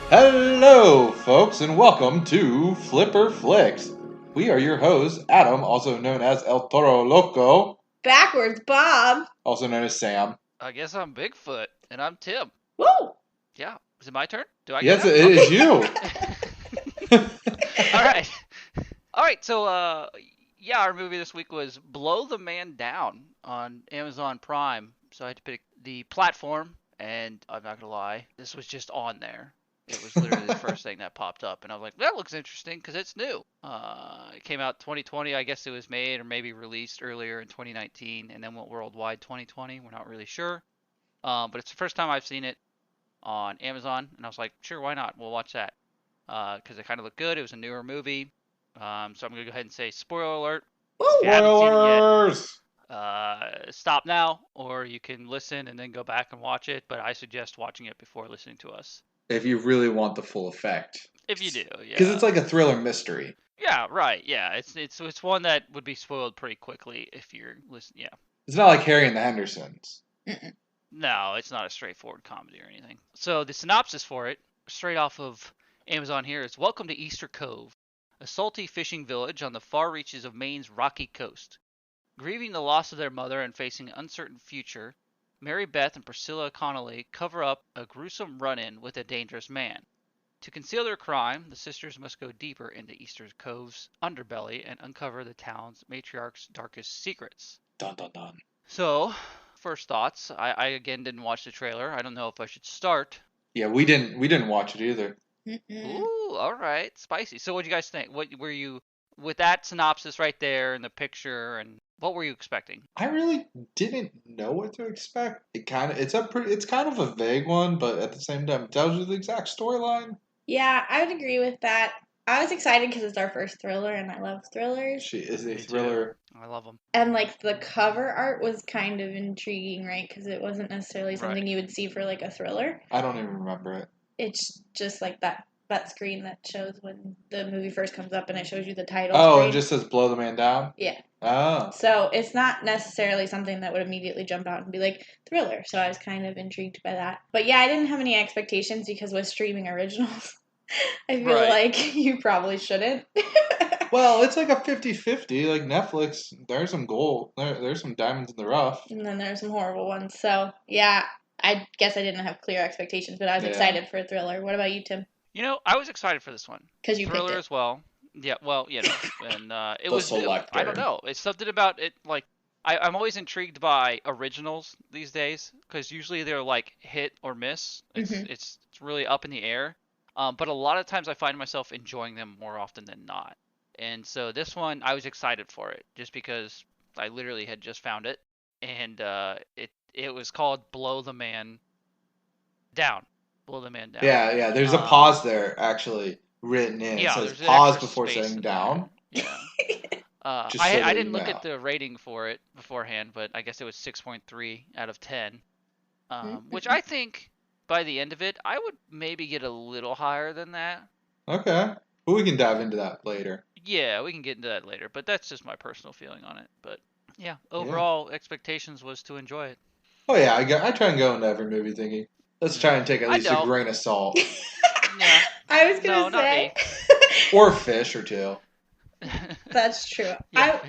Hello, folks, and welcome to Flipper Flicks. We are your hosts, Adam, also known as El Toro Loco, Backwards Bob. also known as Sam. I guess I'm Bigfoot, and I'm Tim. Woo! Yeah. Is it my turn? Do I Yes, go it now? is you. All right. All right. So, our movie this week was Blow the Man Down on Amazon Prime. So I had to pick the platform, and I'm not gonna lie, this was just on there. It was literally the first thing that popped up, and I was like, that looks interesting because it's new. It came out 2020. I guess it was made or maybe released earlier in 2019, and then went worldwide 2020. We're not really sure. But it's the first time I've seen it on Amazon, and I was like, sure, why not? We'll watch that because it kind of looked good. It was a newer movie, so I'm gonna go ahead and say spoiler alert. Woo! If you haven't seen it yet, Spoilers! stop now, or you can listen and then go back and watch it. But I suggest watching it before listening to us. If you really want the full effect. If you do, yeah. Because it's like a thriller mystery. Yeah, right. Yeah, it's one that would be spoiled pretty quickly if you're listening. Yeah. It's not like Harry and the Hendersons. No, it's not a straightforward comedy or anything. So the synopsis for it, straight off of Amazon here, is Welcome to Easter Cove, a salty fishing village on the far reaches of Maine's rocky coast. Grieving the loss of their mother and facing an uncertain future, Mary Beth and Priscilla Connolly cover up a gruesome run-in with a dangerous man. To conceal their crime, the sisters must go deeper into Easter Cove's underbelly and uncover the town's matriarch's darkest secrets. Dun dun dun. So, first thoughts. I again didn't watch the trailer. I don't know if I should start. Yeah, we didn't watch it either. Ooh, all right, spicy. So, what do you guys think? What were you with that synopsis right there and the picture, and what were you expecting? I really didn't know what to expect. It's kind of a vague one, but at the same time, it tells you the exact storyline. Yeah, I would agree with that. I was excited because it's our first thriller, and I love thrillers. She is a Me too. thriller. I love them. And like the cover art was kind of intriguing, right? Because it wasn't necessarily something Right. you would see for like a thriller. I don't even remember it. It's just like that screen that shows when the movie first comes up, and it shows you the title. Oh, screen. it just says "Blow the Man Down." Yeah. Oh. So it's not necessarily something that would immediately jump out and be like thriller. So I was kind of intrigued by that. But yeah, I didn't have any expectations because with streaming originals, I feel Right. like you probably shouldn't. Well, it's like a 50-50. Like Netflix, there's some gold. There's some diamonds in the rough. And then there's some horrible ones. So yeah, I guess I didn't have clear expectations, but I was Yeah. excited for a thriller. What about you, Tim? You know, I was excited for this one. Because you Thriller picked it. as well. Yeah, well, you know, and it The was new. I selector. don't know. It's something about it. Like, I'm always intrigued by originals these days because usually they're like hit or miss. It's really up in the air. But a lot of times I find myself enjoying them more often than not. And so this one, I was excited for it just because I literally had just found it, and it was called Blow the Man Down. Blow the Man Down. Yeah. There's a pause there actually written in. Yeah, It says there's an pause extra before space saying in down. there. Yeah. Just so that I you didn't look know. at the rating for it beforehand, but I guess it was 6.3 out of 10, which I think by the end of it, I would maybe get a little higher than that. Okay. But we can dive into that later. Yeah, we can get into that later, but that's just my personal feeling on it. But yeah, overall expectations was to enjoy it. Oh yeah, I try and go into every movie thinking, let's try and take at I least a don't. grain of salt. Yeah. I was No, gonna not say. Or a fish or two. That's true. Yeah.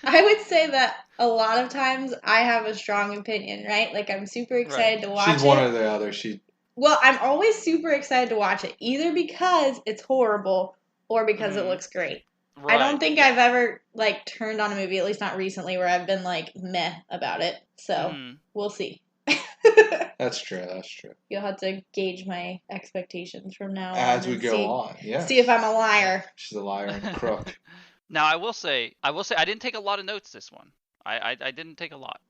I would say that a lot of times I have a strong opinion, right? Like I'm super excited to watch She's it. one or the other. Well, I'm always super excited to watch it, either because it's horrible or because it looks great. I don't think I've ever like turned on a movie, at least not recently, where I've been like meh about it. So we'll see. That's true. You'll have to gauge my expectations from now As on we and go on, yeah. see if I'm a liar. She's a liar and a crook. Now I will say I didn't take a lot of notes this one. I didn't take a lot.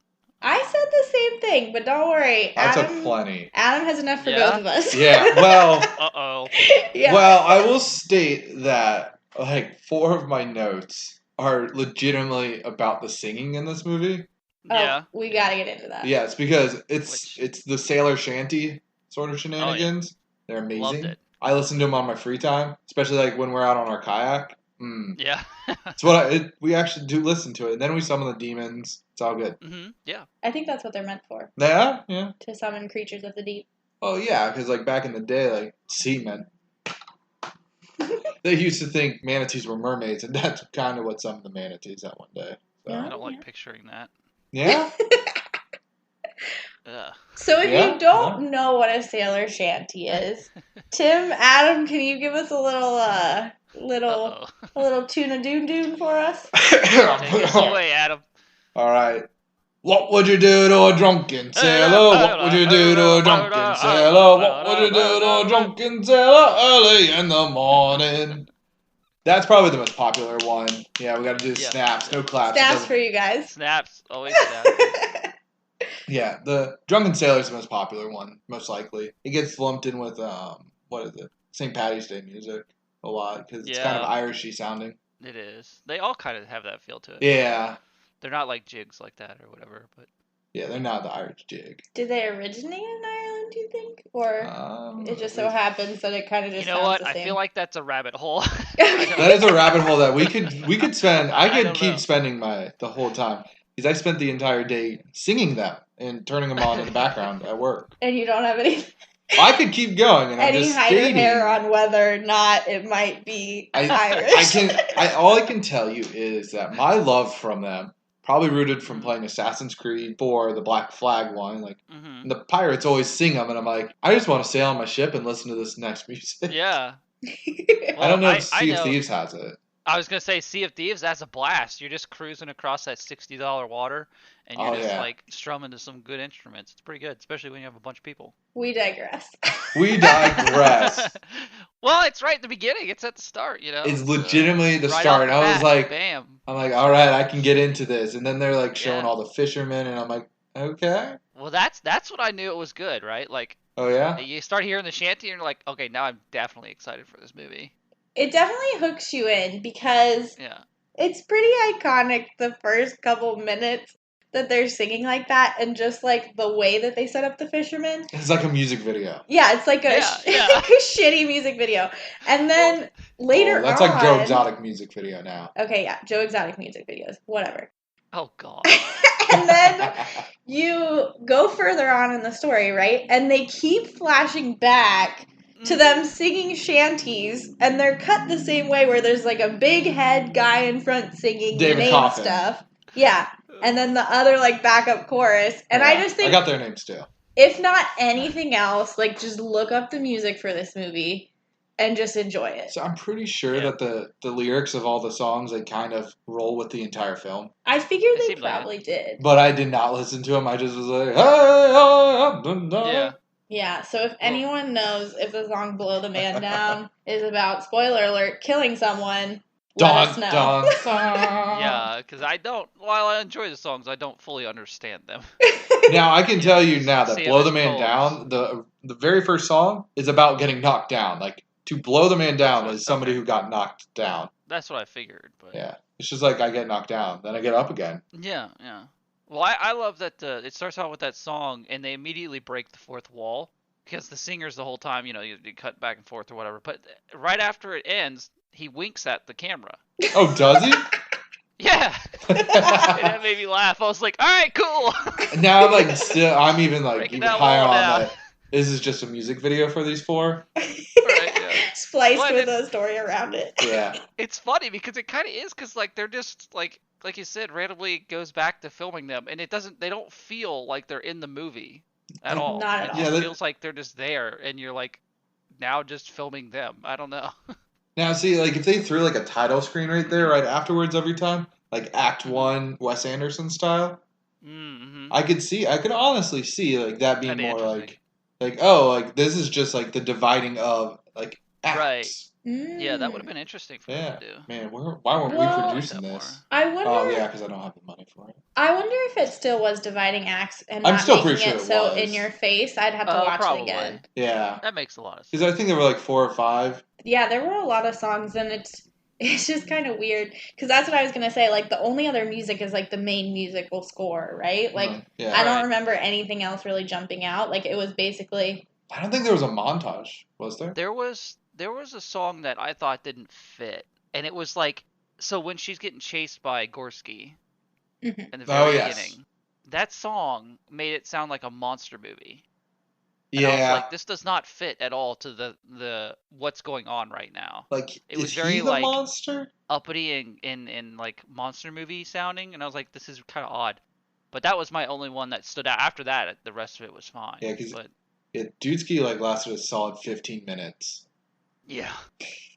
I said the same thing, but don't worry. I took plenty. Adam has enough for Yeah? both of us. Yeah, well, Uh-oh. Yeah. well, I will state that like 4 of my notes are legitimately about the singing in this movie. Oh, Yeah. we gotta get into that. Yes, because it's Which- the sailor shanty sort of shenanigans. They're amazing. Loved it. I listen to them on my free time, especially like when we're out on our kayak. Yeah. It's what we actually do listen to it. And then we summon the demons. It's all good. Yeah. I think that's what they're meant for, Yeah. to summon creatures of the deep. Oh yeah, because like back in the day, like seamen, they used to think manatees were mermaids, and that's kind of what some of the manatees at one day. So. I don't like picturing that. Yeah. So if you don't know what a sailor shanty is, Tim, Adam, can you give us a little tuna doon for us? Take us away, Adam. All right. What would you do to a drunken sailor? What would you do to a drunken sailor? What would you do to a drunken sailor early in the morning? That's probably the most popular one. Yeah, we got to do snaps, no claps. Snaps for you guys. Snaps, always snaps. Yeah, the Drunken Sailor is the most popular one, most likely. It gets lumped in with, what is it? St. Paddy's Day music a lot, because it's kind of Irishy sounding. It is. They all kind of have that feel to it. Yeah. They're not like jigs like that or whatever, but... Yeah, they're not the Irish jig. Did they originate in Ireland, do you think? Or it just so happens that it kind of just You know what? I feel like that's a rabbit hole. That is a rabbit hole that we could spend... I could keep spending the whole time. Because I spent the entire day singing them and turning them on in the background at work. And you don't have any... I could keep going, and I'm any just hide stating... or hair on whether or not it might be Irish. All I can tell you is that my love from them, probably rooted from playing Assassin's Creed 4, the Black Flag one, and the pirates always sing them, and I'm like, I just want to sail on my ship and listen to this next music. Yeah. I don't know if Sea of Thieves has it. I was going to say, Sea of Thieves, that's a blast. You're just cruising across that $60 water, and you're just, strumming to some good instruments. It's pretty good, especially when you have a bunch of people. We digress. We digress. Well, it's right at the beginning. It's at the start, you know? It's legitimately the start. And I was like, bam. I'm like, all right, I can get into this. And then they're, showing all the fishermen, and I'm like, okay. Well, that's what I knew it was good, right? Oh, yeah? You start hearing the shanty, and you're like, okay, now I'm definitely excited for this movie. It definitely hooks you in because it's pretty iconic the first couple minutes that they're singing like that, and just the way that they set up the fishermen. It's like a music video. Yeah, it's like a shitty music video. And then later on... That's like Joe Exotic music video now. Okay, yeah, Joe Exotic music videos. Whatever. Oh, God. And then you go further on in the story, right? And they keep flashing back to them singing shanties, and they're cut the same way, where there's a big head guy in front singing the name stuff. Yeah. And then the other backup chorus. And I just think I got their names too. If not anything else, just look up the music for this movie and just enjoy it. So I'm pretty sure that the lyrics of all the songs kind of roll with the entire film. I figured they probably did. But I did not listen to them. I just was like, hey, Yeah, so if anyone knows if the song Blow the Man Down is about, spoiler alert, killing someone, let us know. Yeah, because while I enjoy the songs, I don't fully understand them. Now, I can tell you now that Blow the Man Down, the very first song is about getting knocked down. To blow the man down is somebody who got knocked down. That's what I figured. But yeah, it's just I get knocked down, then I get up again. Yeah, yeah. Well, I love that it starts out with that song, and they immediately break the fourth wall, because the singer's the whole time, you cut back and forth or whatever. But right after it ends, he winks at the camera. Oh, does he? Yeah. And that made me laugh. I was like, all right, cool. Now I'm even higher on that. This is just a music video for these four. Right, yeah. Spliced with a story around it. Yeah. It's funny because it kind of is, because they're just like you said, randomly goes back to filming them, and they don't feel like they're in the movie at all. Not at all. It feels like they're just there, and you're now just filming them. I don't know. Now, see, if they threw a title screen right there, right afterwards every time, Act 1 Wes Anderson style, I could honestly see that being more this is just the dividing of acts. Right. Yeah, that would have been interesting for them to do. Man, why weren't we producing this? I wonder. Oh yeah, because I don't have the money for it. I wonder if it still was dividing acts and I'm not still making pretty sure it it so was. in your face. I'd have to watch it again. Yeah, that makes a lot of sense. Because I think there were 4 or 5. Yeah, there were a lot of songs, and it's just kind of weird, because that's what I was gonna say. The only other music is the main musical score, right? I don't remember anything else really jumping out. It was basically. I don't think there was a montage, was there? There was a song that I thought didn't fit, and it was so when she's getting chased by Gorski in the very beginning, that song made it sound like a monster movie. And I was like, this does not fit at all to the what's going on right now. Like, it was very like monster? Uppity and like monster movie sounding, and I was like, this is kind of odd. But that was my only one that stood out. After that, the rest of it was fine. Yeah, because Dudesky like lasted a solid 15 minutes. Yeah.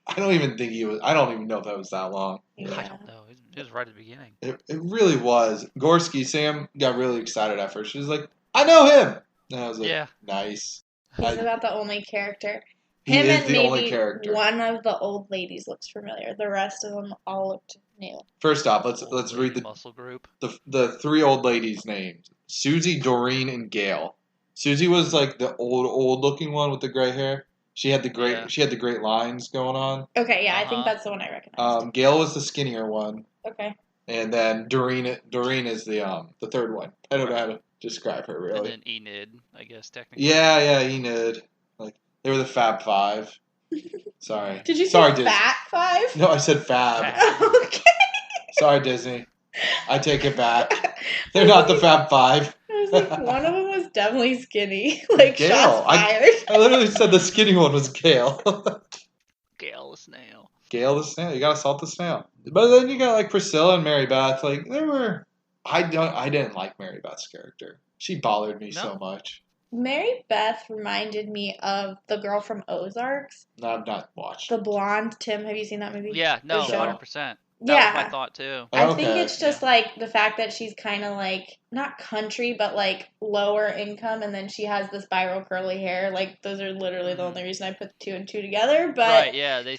I don't even know if that was that long. Yeah. I don't know. It was right at the beginning. It really was. Gorski, Sam got really excited at first. She was like, I know him! And I was like, nice. He's about the only character. Him and maybe one of the old ladies looks familiar. The rest of them all looked new. First off, let's read the muscle group. The three old ladies' names: Susie, Doreen, and Gail. Susie was like the old looking one with the gray hair. She had the great lines going on. Okay, yeah, I think that's the one I recognized. Gail was the skinnier one. Okay. And then Doreen is the third one. I don't know how to describe her really. And then Enid, I guess technically. Yeah, Enid. Like they were the Fab Five. Sorry. Did you say Fat Five? No, I said Fab. Okay. Sorry, Disney. I take it back. They're not the Fab Five. I was like, one of them was definitely skinny. Like, Gail. Shots fired. I literally said the skinny one was Gail. Gail the snail. Gail the snail. You gotta salt the snail. But then you got like Priscilla and Mary Beth. Like they were. I didn't like Mary Beth's character. She bothered me so much. Mary Beth reminded me of the girl from Ozarks. No, I've not watched. The blonde. Tim, have you seen that movie? Yeah, no, 100%. That was my thought too. I think it's just like the fact that she's kind of like not country, but like lower income, and then she has the spiral curly hair. Like those are literally the only reason I put the 2 and 2 together. But right, yeah, they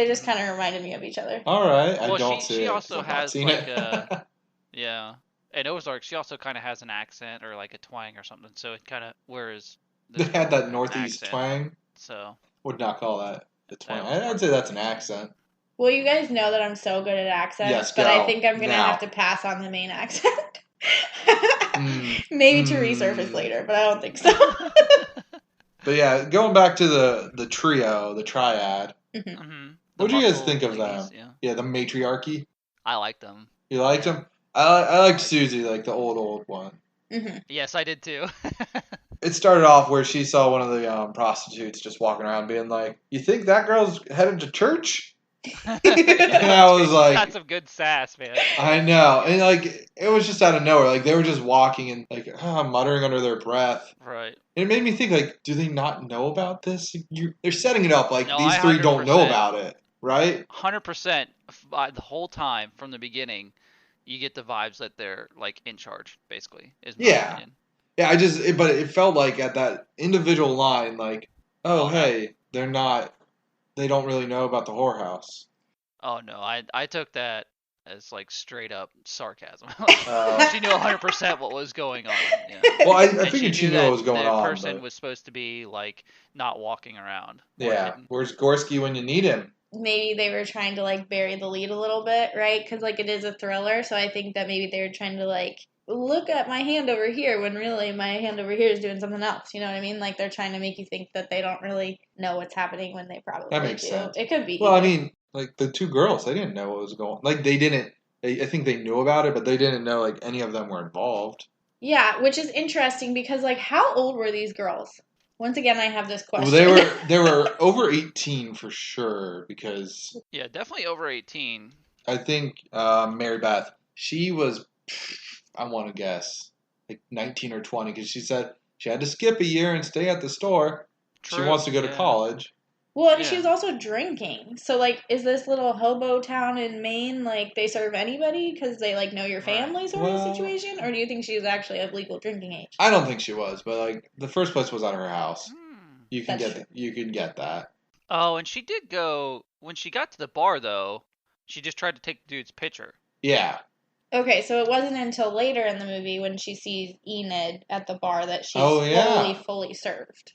just kind of reminded me of each other. All right, well, I don't see it. She also has like a yeah. In Ozark, she also kind of has an accent or like a twang or something. So it kind of they had that Northeast twang. So would not call that a twang. I'd say that's an accent. Well, you guys know that I'm so good at accents, but I think I'm going to have to pass on the main accent. Maybe to resurface later, but I don't think so. But yeah, going back to the trio, the triad. Mm-hmm. What do you guys think of them? Yeah, the matriarchy. I like them. You liked them? I liked Susie, like the old one. Mm-hmm. Yes, I did too. It started off where she saw one of the prostitutes just walking around being like, you think that girl's headed to church? And I was like, that's some good sass, man. I know. And like it was just out of nowhere. Like they were just walking and like muttering under their breath. Right. And it made me think like, do they not know about this? They're setting it up like these three don't know about it, right? 100%. The whole time from the beginning, you get the vibes that they're like in charge, basically. Is my opinion. Yeah. But it felt like at that individual line, like, hey, they don't really know about the whorehouse. Oh no, I took that as like straight up sarcasm. She knew 100% what was going on. Yeah. Well, I figured she knew what was going on. The person was supposed to be like not walking around. Yeah, where's Gorski when you need him? Maybe they were trying to like bury the lead a little bit, right? Because like it is a thriller, so I think that maybe they were trying to like look at my hand over here when really my hand over here is doing something else. You know what I mean? Like they're trying to make you think that they don't really know what's happening when they probably do. That makes sense. It could be. Well, I mean, like the two girls, they didn't know what was going on. Like they didn't. I think they knew about it, but they didn't know like any of them were involved. Yeah, which is interesting because like how old were these girls? Once again, I have this question. Well, they were over 18 for sure because yeah, definitely over 18. I think Mary Beth, she was, I want to guess, like 19 or 20 because she said she had to skip a year and stay at the store. True, she wants to go to college. Well, and she was also drinking. So, like, is this little hobo town in Maine, like, they serve anybody because they, like, know your family sort of situation? Or do you think she was actually of legal drinking age? I don't think she was, but, like, the first place was at her house. You can get that. Oh, and she did go, when she got to the bar, though, she just tried to take the dude's picture. Yeah. Okay, so it wasn't until later in the movie when she sees Enid at the bar that she's fully served.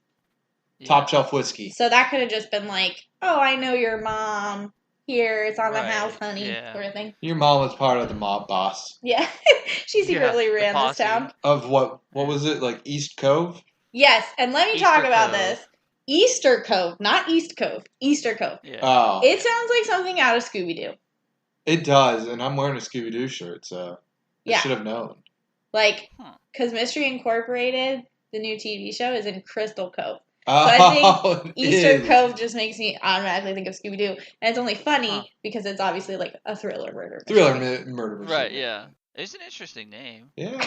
Yeah. Top shelf whiskey. So that could have just been like, oh, I know your mom. Here, it's on the house, honey, sort of thing. Your mom was part of the mob boss. Yeah. She secretly ran this town. Of what was it, like East Cove? Yes, and let me talk about this. Easter Cove, not East Cove. Easter Cove. Yeah. Oh. It sounds like something out of Scooby-Doo. It does, and I'm wearing a Scooby-Doo shirt, so I should have known. Like, because Mystery Incorporated... the new TV show, is in Crystal Cove. So I think Easter Cove just makes me automatically think of Scooby-Doo. And it's only funny because it's obviously like a thriller murder mystery. Murder mystery. Right, yeah. It's an interesting name. Yeah.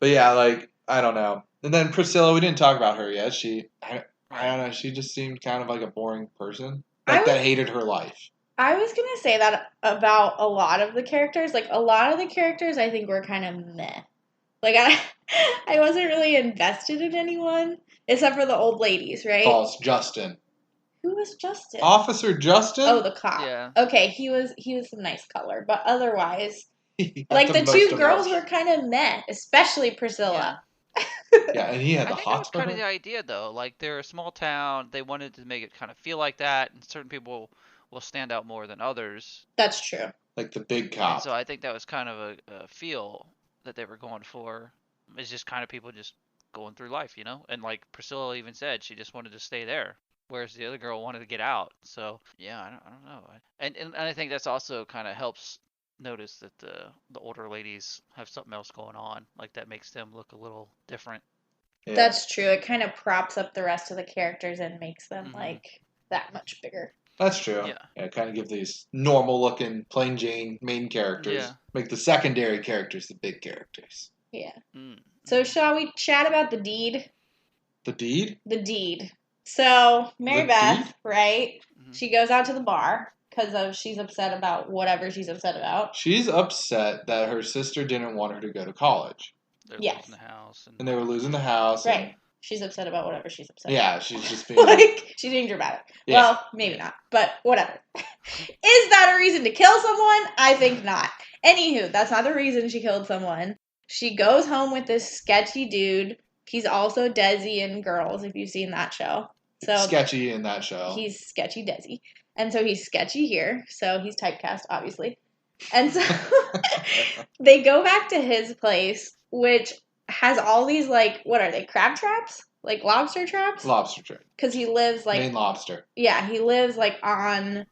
But yeah, like, I don't know. And then Priscilla, we didn't talk about her yet. I don't know, she just seemed kind of like a boring person. Like, that hated her life. I was going to say that about a lot of the characters. Like, a lot of the characters I think were kind of meh. Like, I wasn't really invested in anyone. Except for the old ladies, right? False. Justin. Who was Justin? Officer Justin? Oh, the cop. Yeah. Okay, he was some nice color. But otherwise, like, the two girls were kind of meh. Especially Priscilla. Yeah, and he had the hots. I think that was kind of the idea, though. Like, they're a small town. They wanted to make it kind of feel like that. And certain people will stand out more than others. That's true. Like the big cop. And so I think that was kind of a feel that they were going for. It's just kind of people just going through life, you know? And like Priscilla even said, she just wanted to stay there, whereas the other girl wanted to get out. So yeah, I don't know. And I think that's also kind of helps notice that the older ladies have something else going on, like that makes them look a little different. Yeah. That's true. It kind of props up the rest of the characters and makes them like that much bigger. That's true. Yeah, kind of give these normal looking plain Jane main characters, make the secondary characters the big characters. Yeah. So shall we chat about the deed? The deed? The deed. So Mary Beth, right? Mm-hmm. She goes out to the bar because she's upset about whatever she's upset about. She's upset that her sister didn't want her to go to college. They're losing the house. And they were losing the house. Right. She's upset about whatever she's upset about. Yeah, she's just being... like, she's being dramatic. Yeah. Well, maybe not, but whatever. Is that a reason to kill someone? I think not. Anywho, that's not the reason she killed someone. She goes home with this sketchy dude. He's also Desi in Girls, if you've seen that show. So sketchy in that show. He's sketchy Desi. And so he's sketchy here. So he's typecast, obviously. And so they go back to his place, which has all these, like, what are they, crab traps? Like lobster traps? Lobster trap. Because he lives, like... Maine lobster. Yeah, he lives, like, on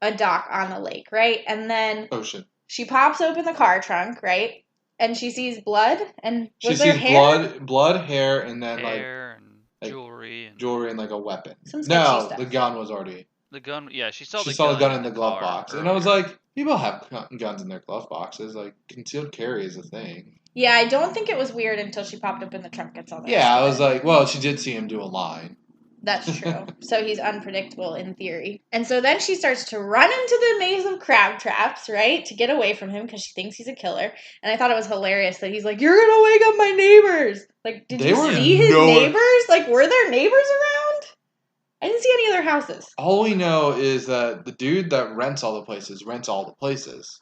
a dock on the lake, right? And then... Ocean. She pops open the car trunk, right? And she sees blood, and was there hair? Blood, hair, and then hair and jewelry, and like a weapon. No, stuff. The gun was already. The gun, yeah, she saw the gun in the glove box, and I was like, people have guns in their glove boxes. Like concealed carry is a thing. Yeah, I don't think it was weird until she popped up in the trunk and saw that. Yeah, I was like, well, she did see him do a line. That's true. So he's unpredictable in theory. And so then she starts to run into the maze of crab traps, right? To get away from him because she thinks he's a killer. And I thought it was hilarious that he's like, you're going to wake up my neighbors. Like, did you see his neighbors? Like, were there neighbors around? I didn't see any other houses. All we know is that the dude that rents all the places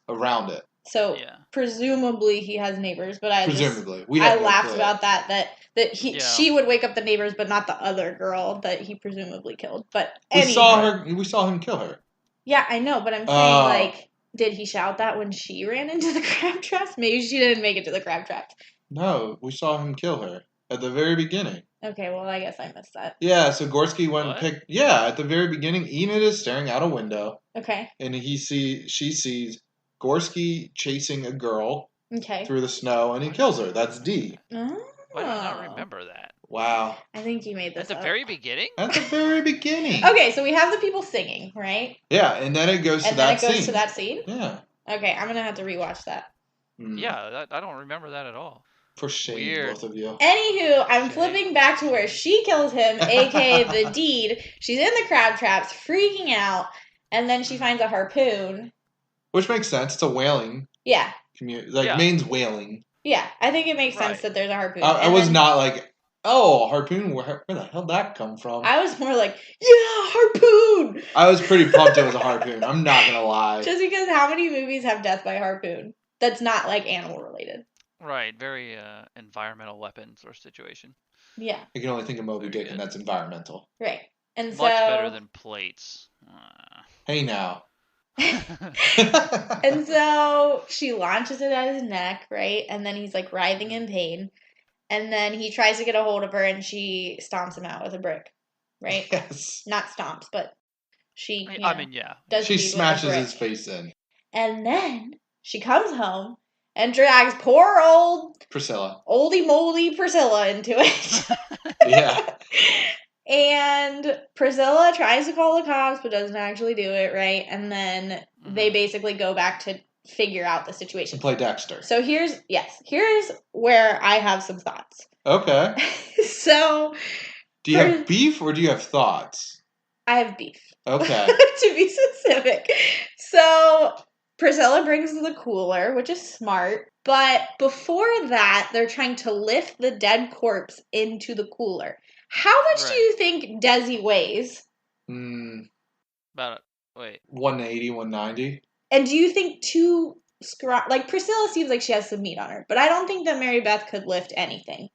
around it. So presumably he has neighbors, but I laughed about that she would wake up the neighbors, but not the other girl that he presumably killed. But we saw him kill her. Yeah, I know, but I'm saying like, did he shout that when she ran into the crab traps? Maybe she didn't make it to the crab traps. No, we saw him kill her at the very beginning. Okay, well I guess I missed that. Yeah, so Gorski went and picked. Yeah, at the very beginning, Enid is staring out a window. Okay. And she sees Gorski chasing a girl through the snow, and he kills her. That's D. Oh. Why do I not remember that? Wow. I think you made this up. At the very beginning? At the very beginning. Okay, so we have the people singing, right? Yeah, and then it goes to that scene. Yeah. Okay, I'm going to have to rewatch that. Yeah, I don't remember that at all. For shame, both of you. Anywho, I'm flipping back to where she kills him, a.k.a. the deed. She's in the crab traps, freaking out, and then she finds a harpoon. Which makes sense. It's a whaling. Yeah. Maine's whaling. Yeah, I think it makes sense that there's a harpoon. I was not like, oh, harpoon, where the hell did that come from? I was more like, yeah, harpoon! I was pretty pumped it was a harpoon. I'm not going to lie. Just because how many movies have death by harpoon? That's not, like, animal related. Right, very environmental weapon sort of situation. Yeah. I can only think of Moby Dick, and that's environmental. Right. And Much better than plates. Hey, now. And so she launches it at his neck, right? And then he's like writhing in pain. And then he tries to get a hold of her and she stomps him out with a brick, right? Yes. Not stomps, but she, I mean, yeah. She smashes his face in. And then she comes home and drags poor old Priscilla. Oldie moldy Priscilla into it. Yeah. And Priscilla tries to call the cops, but doesn't actually do it, right? And then they basically go back to figure out the situation. Play Dexter. So here's where I have some thoughts. Okay. So... Do you have beef or do you have thoughts? I have beef. Okay. To be specific. So Priscilla brings the cooler, which is smart. But before that, they're trying to lift the dead corpse into the cooler. How much do you think Desi weighs? About 180, 190. And do you think like Priscilla seems like she has some meat on her, but I don't think that Mary Beth could lift anything.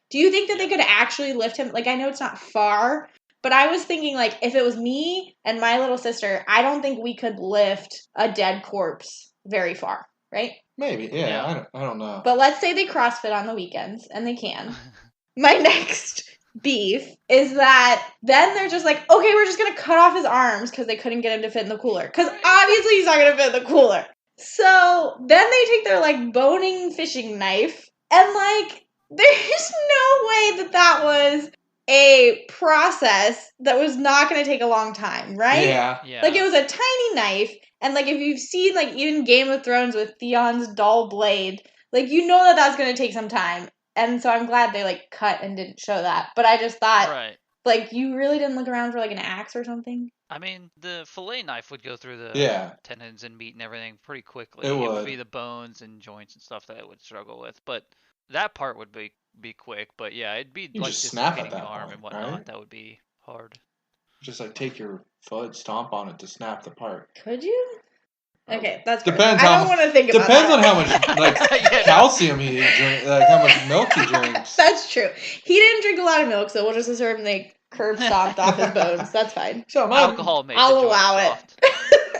Do you think that they could actually lift him? Like, I know it's not far, but I was thinking, like, if it was me and my little sister, I don't think we could lift a dead corpse very far, right? Maybe, yeah. I don't know. But let's say they CrossFit on the weekends, and they can. My next beef is that then they're just like, okay, we're just going to cut off his arms because they couldn't get him to fit in the cooler. Because obviously he's not going to fit in the cooler. So then they take their, like, boning fishing knife and, like, there's no way that was a process that was not going to take a long time, right? Yeah. Like, it was a tiny knife, and, like, if you've seen, like, even Game of Thrones with Theon's dull blade, like, you know that that's going to take some time. And so I'm glad they, like, cut and didn't show that. But I just thought, like, you really didn't look around for, like, an axe or something? I mean, the fillet knife would go through the tendons and meat and everything pretty quickly. It would be the bones and joints and stuff that it would struggle with. But that part would be quick. But yeah, it'd be like just snap at the that arm point, and whatnot. right? That would be hard. Just, like, take your foot, stomp on it to snap the part. Could you? Okay, that's depends. I don't want to think about depends that. on how much like calcium he drinks, like how much milk he drinks. That's true. He didn't drink a lot of milk, so we'll just assume they curb stomped off his bones. That's fine. So alcohol made I'll allow it.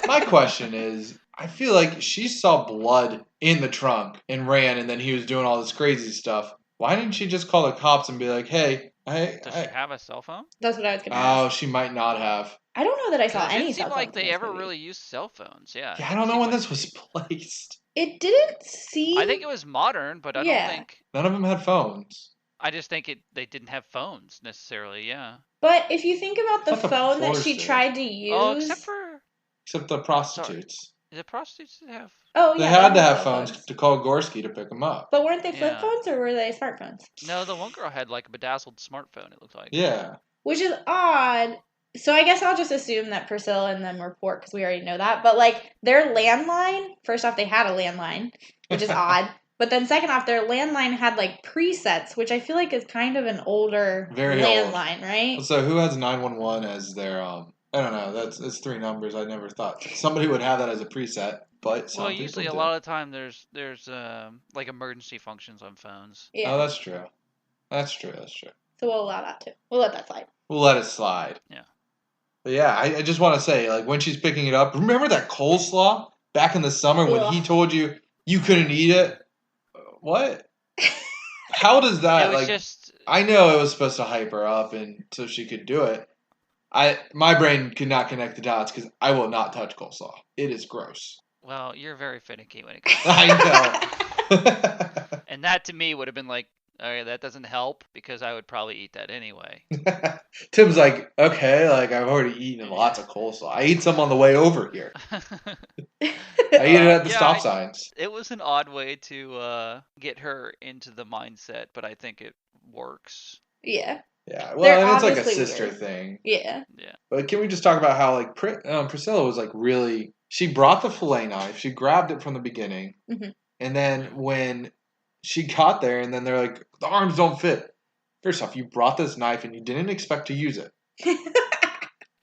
My question is, I feel like she saw blood in the trunk and ran, and then he was doing all this crazy stuff. Why didn't she just call the cops and be like, "Hey, does she have a cell phone?" That's what I was going to ask. Oh, she might not have. I don't know that I saw any cell phones. It seem like they ever really used cell phones. Yeah. Yeah, I don't know when this was placed. It didn't seem. I think it was modern, but I don't think none of them had phones. I just think they didn't have phones necessarily. Yeah. But if you think about the phone that she tried to use, except the prostitutes. The prostitutes have. Oh, yeah. They had to have phones to call Gorski to pick them up. But weren't they flip phones or were they smartphones? No, the one girl had like a bedazzled smartphone, it looked like. Yeah. Which is odd. So I guess I'll just assume that Priscilla and them were poor because we already know that. But, like, their landline, first off, they had a landline, which is odd. But then second off, their landline had, like, presets, which I feel like is kind of an older landline, right? So who has 911 as their, I don't know, it's 3 numbers. I never thought somebody would have that as a preset. But usually a lot of the time there's like emergency functions on phones. Yeah. Oh, that's true. That's true. So we'll allow that too. We'll let that slide. We'll let it slide. Yeah. But yeah, I just want to say, like, when she's picking it up, remember that coleslaw back in the summer when he told you couldn't eat it? What? How does that, I know it was supposed to hype her up and so she could do it. My brain could not connect the dots because I will not touch coleslaw. It is gross. Well, you're very finicky when it comes to I know. And that to me would have been like, okay, that doesn't help because I would probably eat that anyway. Tim's like, okay, like I've already eaten lots of coleslaw. I ate some on the way over here. I ate it at the stop signs. It was an odd way to get her into the mindset, but I think it works. Yeah. Yeah, well, and it's like a sister thing. Yeah. Yeah. But can we just talk about how, like, Priscilla was, like, really... She brought the fillet knife. She grabbed it from the beginning. Mm-hmm. And then when she got there, and then they're like, the arms don't fit. First off, you brought this knife, and you didn't expect to use it.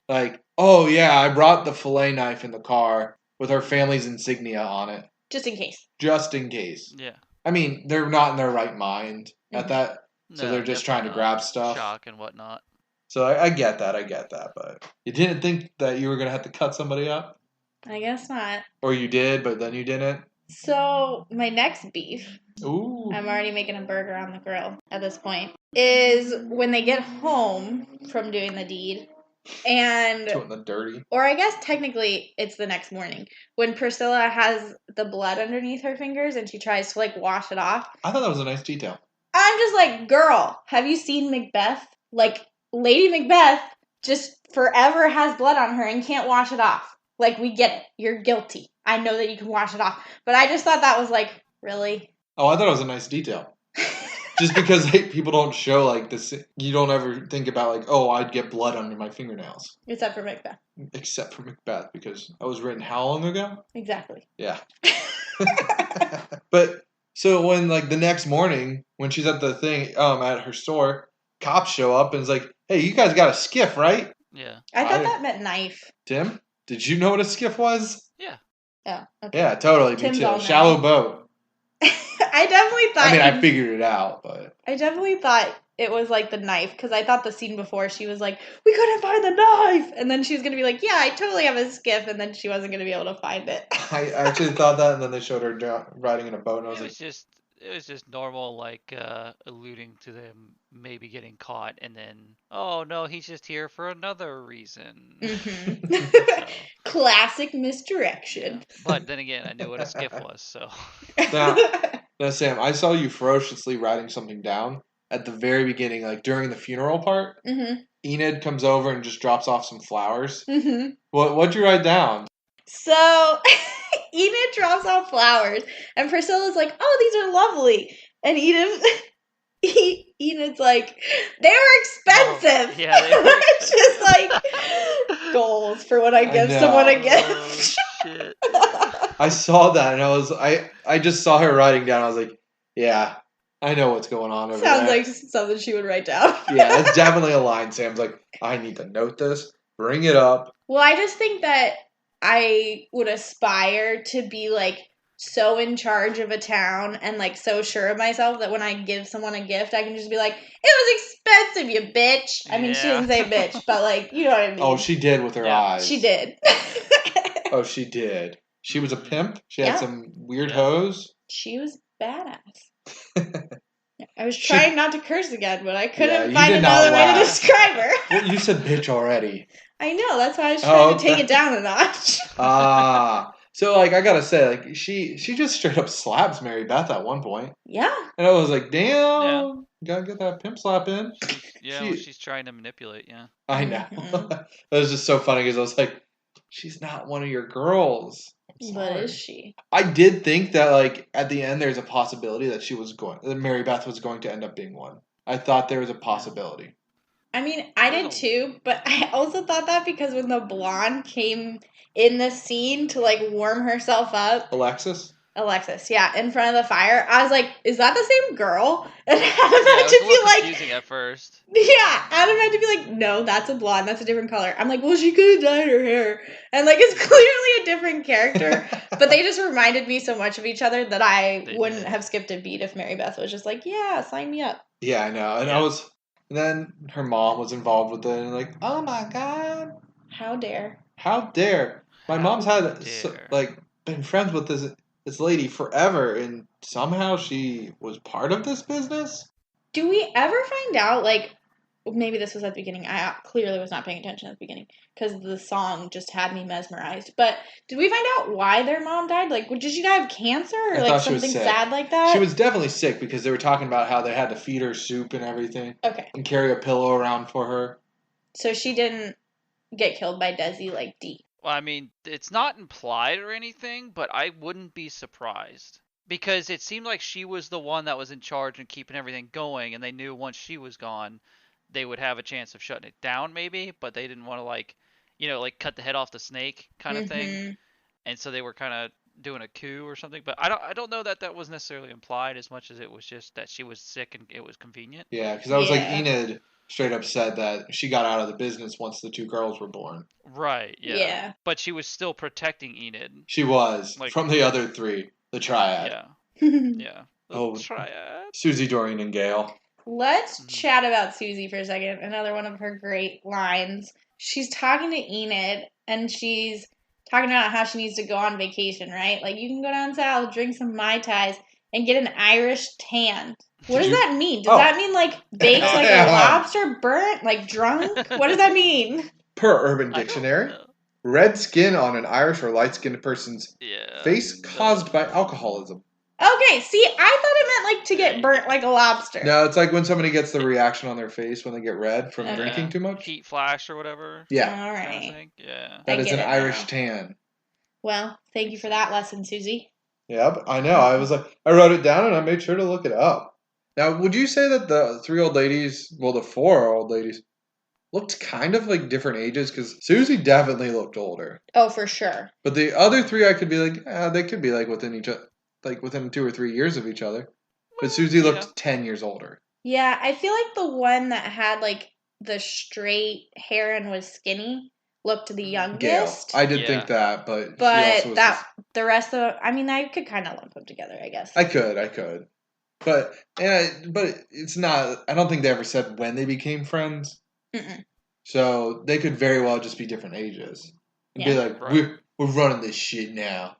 Like, oh, yeah, I brought the fillet knife in the car with her family's insignia on it. Just in case. Just in case. Yeah. I mean, they're not in their right mind at that. So they're just trying to grab stuff. Shock and whatnot. So I get that. But you didn't think that you were going to have to cut somebody up? I guess not. Or you did, but then you didn't? So, my next beef, ooh, I'm already making a burger on the grill at this point, is when they get home from doing the deed, And doing the dirty. Or I guess technically it's the next morning when Priscilla has the blood underneath her fingers and she tries to like wash it off. I thought that was a nice detail. I'm just like, girl, have you seen Macbeth? Like, Lady Macbeth just forever has blood on her and can't wash it off. Like, we get it. You're guilty. I know that you can wash it off. But I just thought that was like, really? Oh, I thought it was a nice detail. Just because people don't show like this, you don't ever think about like, oh, I'd get blood under my fingernails. Except for Macbeth. Except for Macbeth, because that was written how long ago? Exactly. Yeah. But so when like the next morning, when she's at the thing, at her store, cops show up and it's like, hey, you guys got a skiff, right? Yeah. I thought that meant knife. Tim, did you know what a skiff was? Yeah. Oh, okay. Yeah, totally. Tim's me too. all Shallow boat. I definitely thought. I mean, I figured it out, but I definitely thought it was like the knife because I thought the scene before she was like, "We couldn't find the knife," and then she was gonna be like, "Yeah, I totally have a skiff," and then she wasn't gonna be able to find it. I actually thought that, and then they showed her riding in a boat, and I was like, it was just normal, like alluding to them maybe getting caught, and then oh no, he's just here for another reason. Mm-hmm. So. Classic misdirection. Yeah. But then again, I knew what a skiff was, so. Now, Sam, I saw you ferociously writing something down at the very beginning, like during the funeral part. Mm-hmm. Enid comes over and just drops off some flowers. Mm-hmm. What'd you write down? So, Enid drops off flowers, and Priscilla's like, "Oh, these are lovely," and Enid's like, "They were expensive." Oh, yeah, they were expensive. It's just like goals for when I give someone a gift. Oh, shit. I saw that and I just saw her writing down. I was like, yeah, I know what's going on over there. Sounds like something she would write down. Yeah, it's definitely a line. Sam's like, I need to note this, bring it up. Well, I just think that I would aspire to be like so in charge of a town and like so sure of myself that when I give someone a gift, I can just be like, "It was expensive, you bitch." I mean, she didn't say bitch, but like, you know what I mean. Oh, she did with her eyes. She did. Oh, she did. She was a pimp. She had some weird hose. She was badass. I was trying not to curse again, but I couldn't find another way to describe her. Well, you said bitch already. I know. That's why I was trying to take it down a notch. So like I gotta say, like she just straight up slaps Mary Beth at one point. Yeah. And I was like, damn, gotta get that pimp slap in. Yeah, she's trying to manipulate. Yeah. I know. That was just so funny because I was like, she's not one of your girls. But is she? I did think that like at the end there's a possibility that Mary Beth was going to end up being one. I thought there was a possibility. I mean, I did too, but I also thought that because when the blonde came in the scene to like warm herself up, Alexis, yeah, in front of the fire, I was like, "Is that the same girl?" And Adam had to be like, confusing at first. Yeah, Adam had to be like, "No, that's a blonde. That's a different color." I'm like, "Well, she could have dyed her hair," and like it's clearly a different character. But they just reminded me so much of each other that I wouldn't have skipped a beat if Mary Beth was just like, "Yeah, sign me up." Yeah, I know, and And then her mom was involved with it, and like, oh my god, how dare! My mom's been friends with this lady forever, and somehow she was part of this business. Do we ever find out? Like, maybe this was at the beginning. I clearly was not paying attention at the beginning because the song just had me mesmerized. But did we find out why their mom died? Like, did she die of cancer or like something sad like that? She was definitely sick because they were talking about how they had to feed her soup and everything. Okay. And carry a pillow around for her. So she didn't get killed by Desi like Dee. Well, I mean, it's not implied or anything, but I wouldn't be surprised. Because it seemed like she was the one that was in charge and keeping everything going, and they knew once she was gone, they would have a chance of shutting it down maybe, but they didn't want to like cut the head off the snake kind of thing. And so they were kind of doing a coup or something, but I don't know that was necessarily implied as much as it was just that she was sick and it was convenient. Yeah, because I was like, Enid straight up said that she got out of the business once the two girls were born. Right, yeah. But she was still protecting Enid. She was, from the other three, the triad. Yeah. Yeah. The triad. Susie, Doreen, and Gail. Let's chat about Susie for a second. Another one of her great lines. She's talking to Enid, and she's talking about how she needs to go on vacation, right? Like, you can go down south, drink some Mai Tais, and get an Irish tan. What does that mean? Does that mean, like, baked like a lobster, burnt, like, drunk? What does that mean? Per Urban Dictionary, red skin on an Irish or light-skinned person's face caused by alcoholism. Okay, see, I thought it meant like to get burnt like a lobster. No, it's like when somebody gets the reaction on their face when they get red from drinking too much. Heat flash or whatever. Yeah. All right. Kind of thing. Yeah. That is an Irish tan. Well, thank you for that lesson, Susie. Yep, I know. I wrote it down and I made sure to look it up. Now, would you say that the 3 old ladies, well, the 4 old ladies, looked kind of like different ages? Because Susie definitely looked older. Oh, for sure. But the other 3, I could be like, they could be like within each other. Like within 2 or 3 years of each other. But Susie looked 10 years older. Yeah, I feel like the one that had like the straight hair and was skinny looked the youngest. Yeah, I did think that, but she also was the rest of, I mean, I could kind of lump them together, I guess. I could. But it's not, I don't think they ever said when they became friends. Mm-mm. So they could very well just be different ages. And be like, we're running this shit now.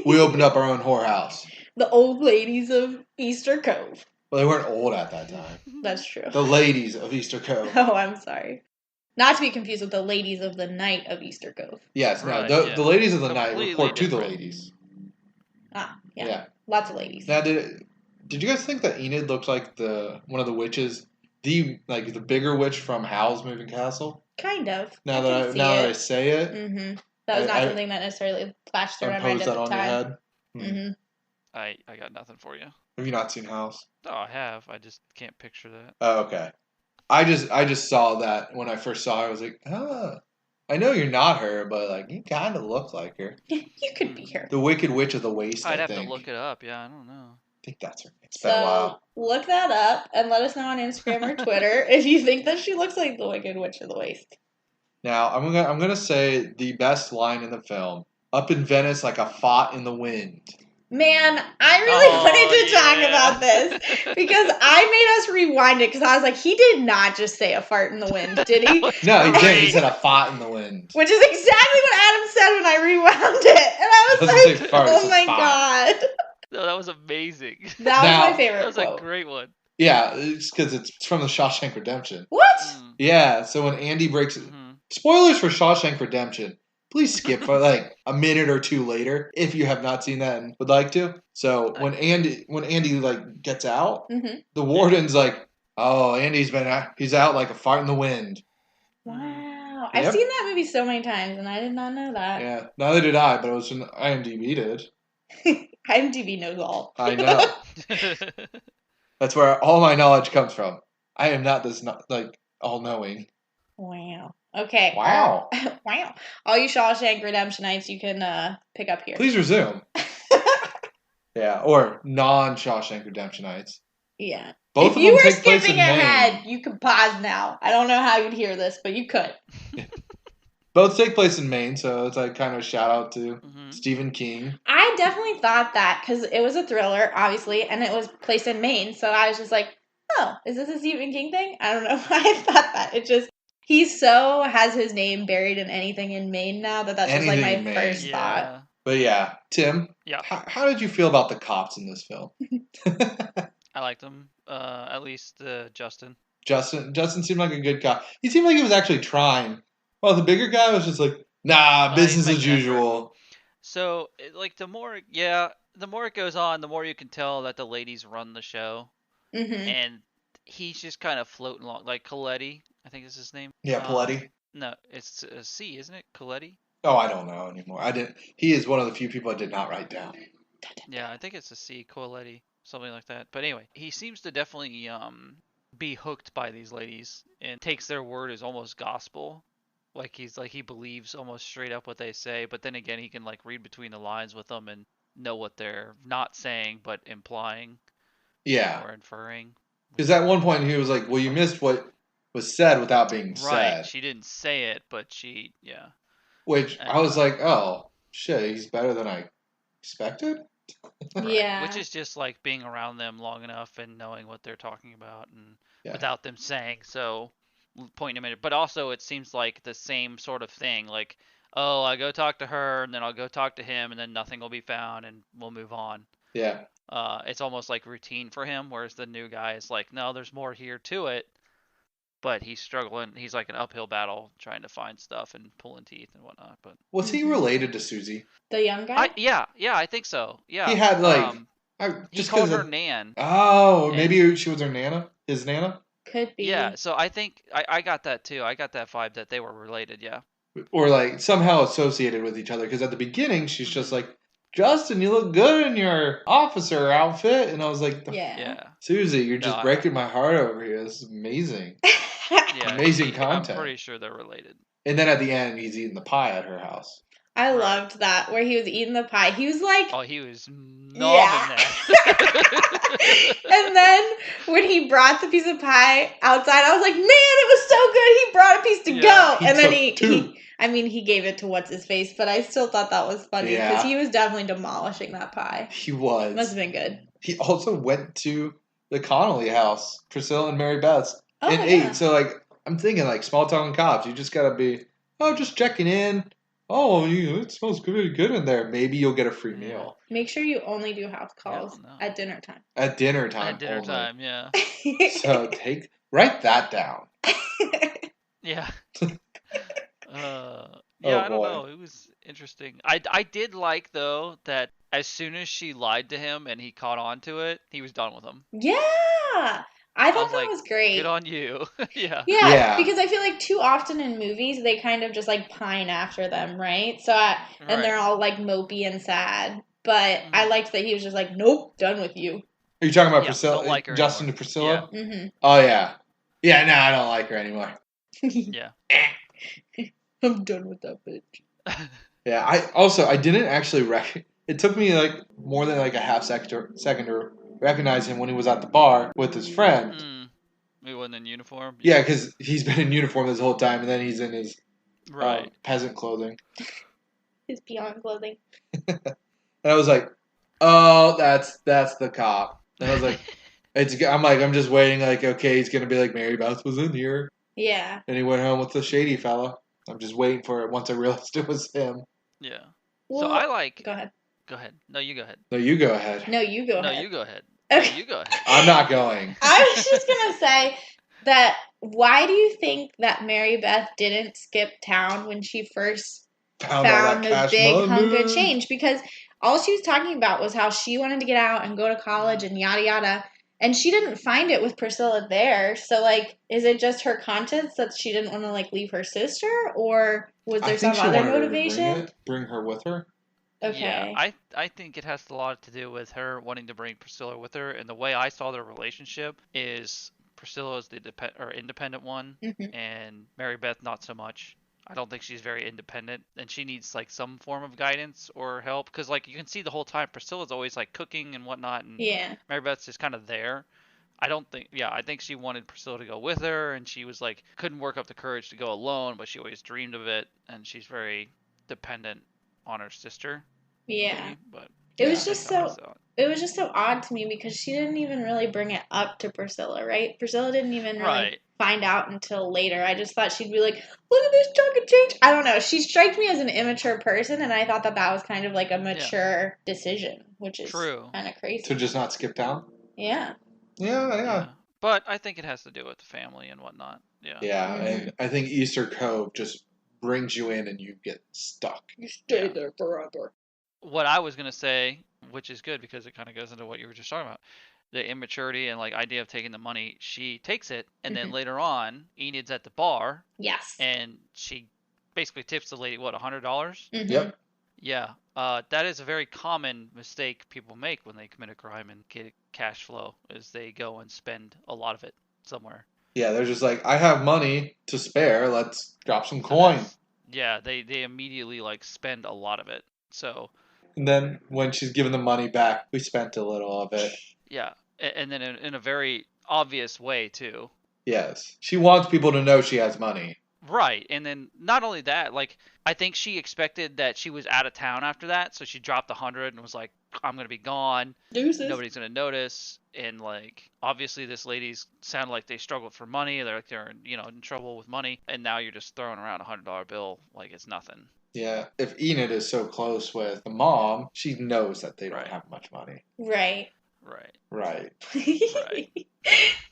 We opened up our own whorehouse. The old ladies of Easter Cove. Well, they weren't old at that time. That's true. The ladies of Easter Cove. Oh, I'm sorry. Not to be confused with the ladies of the night of Easter Cove. Yes, the ladies of the night report to the ladies. Ah, yeah. Lots of ladies. Now, did you guys think that Enid looked like one of the witches, the bigger witch from Howl's Moving Castle? Kind of. Now that I say it. Mm-hmm. That was not something that necessarily flashed through my mind at the time. Impose that on your head? Mm-hmm. I got nothing for you. Have you not seen House? No, I have. I just can't picture that. Oh, okay. I just saw that when I first saw her. I was like, I know you're not her, but like you kind of look like her. You could be her. The Wicked Witch of the Waste. I'd have to look it up. Yeah, I don't know. I think that's her. It's been a while. Look that up and let us know on Instagram or Twitter if you think that she looks like the Wicked Witch of the Waste. Now I'm gonna say the best line in the film: "Up in Venice like a fart in the wind." Man, I really wanted to talk about this because I made us rewind it because I was like, he did not just say a fart in the wind, did he? No, he didn't. He said a fart in the wind. Which is exactly what Adam said when I rewound it. And I was like, oh my God. No, that was amazing. That was my favorite That was a great one. Yeah, it's because it's from the Shawshank Redemption. What? Yeah, so when Andy breaks it. Spoilers for Shawshank Redemption. Please skip for like a minute or 2 later if you have not seen that and would like to. So when Andy like gets out, the warden's like, "Oh, he's out like a fart in the wind." Wow, I've seen that movie so many times and I did not know that. Yeah, neither did I, but it was when IMDb did. IMDb knows all. I know. That's where all my knowledge comes from. I am not this all knowing. Wow. Okay. Wow. Wow. All you Shawshank Redemptionites, you can pick up here. Please resume. Yeah, or non-Shawshank Redemptionites. Yeah. Both if you were skipping ahead, you could pause now. I don't know how you'd hear this, but you could. Both take place in Maine, so it's like kind of a shout out to Stephen King. I definitely thought that because it was a thriller, obviously, and it was placed in Maine. So I was just like, oh, is this a Stephen King thing? I don't know why I thought that. It just... He so has his name buried in anything in Maine now that's just like my first thought. But yeah, Tim. Yeah. How did you feel about the cops in this film? I liked them. At least Justin. Justin seemed like a good cop. He seemed like he was actually trying. While the bigger guy was just like, nah, business as usual. So like the more it goes on, the more you can tell that the ladies run the show, and he's just kind of floating along, like Coletti. I think is his name. Yeah, Coletti. No, it's a C, isn't it? Coletti? Oh, I don't know anymore. I didn't. He is one of the few people I did not write down. Yeah, I think it's a C, Coletti, something like that. But anyway, he seems to definitely be hooked by these ladies and takes their word as almost gospel. Like he believes almost straight up what they say. But then again, he can like read between the lines with them and know what they're not saying but implying. Yeah. Or inferring. Because at one point he was like, "Well, you missed what was said without being said." Right, she didn't say it, but yeah. Which I was like, oh, shit, he's better than I expected? Yeah. Which is just like being around them long enough and knowing what they're talking about and without them saying so, pointing them in. But also it seems like the same sort of thing. Like, oh, I go talk to her and then I'll go talk to him and then nothing will be found and we'll move on. Yeah. It's almost like routine for him, whereas the new guy is like, no, there's more here to it. but he's struggling. He's like an uphill battle trying to find stuff and pulling teeth and whatnot. But was he related to Susie? The young guy? Yeah, I think so. Yeah, he had like he called her Nan. Oh, maybe she was her Nana, his Nana. Could be. Yeah, so I think I got that too. I got that vibe that they were related. Yeah, or like somehow associated with each other. Because at the beginning, she's just like, Justin, you look good in your officer outfit. And I was like, yeah. Susie, you're just breaking my heart over here. This is amazing. Amazing content. I'm pretty sure they're related. And then at the end, he's eating the pie at her house. I loved that, where he was eating the pie. He was like... Oh, he was nobbing that. And then when he brought the piece of pie outside, I was like, man, it was so good. He brought a piece to go. And then he gave it to what's-his-face, but I still thought that was funny because he was definitely demolishing that pie. He was. Must have been good. He also went to the Connolly house, Priscilla and Mary Beth, and ate. So, like, I'm thinking, like, small-town cops, you just gotta be, just checking in. Oh, it smells really good in there. Maybe you'll get a free meal. Make sure you only do house calls at dinner time. At dinner time. At dinner time, yeah. So write that down. Yeah. I don't know. It was interesting. I did like, though, that as soon as she lied to him and he caught on to it, he was done with him. Yeah. I thought that was great. Good on you. Yeah, because I feel like too often in movies they kind of just like pine after them, right? So and they're all like mopey and sad. But I liked that he was just like, nope, done with you. Are you talking about Priscilla? Like Justin anymore. To Priscilla? Yeah. Mm-hmm. Oh yeah, no, I don't like her anymore. Yeah, I'm done with that bitch. Yeah, I didn't actually it took me like more than like a half second to recognize him when he was at the bar with his friend. He wasn't in uniform? Yeah, because he's been in uniform this whole time, and then he's in his peasant clothing. His peon clothing. And I was like, oh, that's the cop. And I was like, I'm just waiting, like, okay, he's going to be like, Mary Beth was in here. Yeah. And he went home with the shady fella. I'm just waiting for it once I realized it was him. Yeah. Well, so I like... Go ahead. Go ahead. No, you go ahead. No, you go ahead. No, you go ahead. No, you go ahead. Okay. No, you go ahead. I'm not going. I was just going to say that why do you think that Mary Beth didn't skip town when she first found the big hunk of change? Because all she was talking about was how she wanted to get out and go to college and yada yada. And she didn't find it with Priscilla there. So, like, is it just her conscience that she didn't want to, like, leave her sister? Or was there some other motivation? Bring her with her? Okay. Yeah, I think it has a lot to do with her wanting to bring Priscilla with her. And the way I saw their relationship is Priscilla is the independent one, and Mary Beth not so much. I don't think she's very independent, and she needs like some form of guidance or help. Because like you can see the whole time, Priscilla's always like cooking and whatnot, and Mary Beth's just kind of there. I think she wanted Priscilla to go with her, and she was like couldn't work up the courage to go alone, but she always dreamed of it, and she's very dependent on her sister. Yeah. Maybe, but it was just so odd to me because she didn't even really bring it up to Priscilla, right? Priscilla didn't even really find out until later. I just thought she'd be like, look at this chunk of change. I don't know. She strikes me as an immature person, and I thought that was kind of like a mature decision, which is kind of crazy. To just not skip town? Yeah. Yeah. But I think it has to do with the family and whatnot. Yeah. Yeah, and I think Easter Cove just brings you in and you get stuck. You stay there forever. What I was going to say, which is good because it kind of goes into what you were just talking about, the immaturity and like idea of taking the money, she takes it, and then later on, Enid's at the bar. Yes. And she basically tips the lady, what, $100? Yep. Yeah. That is a very common mistake people make when they commit a crime and get cash flow, is they go and spend a lot of it somewhere. Yeah, they're just like, I have money to spare, let's drop some coin. Yeah, they immediately like spend a lot of it. So. And then when she's given the money back, we spent a little of it. Yeah, and then in a very obvious way, too. Yes. She wants people to know she has money. Right, and then not only that, like, I think she expected that she was out of town after that, so she dropped 100 and was like, I'm going to be gone. Deuces. Nobody's going to notice. And, like, obviously this lady's sounded like they struggled for money. They're in trouble with money. And now you're just throwing around a $100 bill like it's nothing. Yeah, if Enid is so close with the mom, she knows that they don't have much money. Right.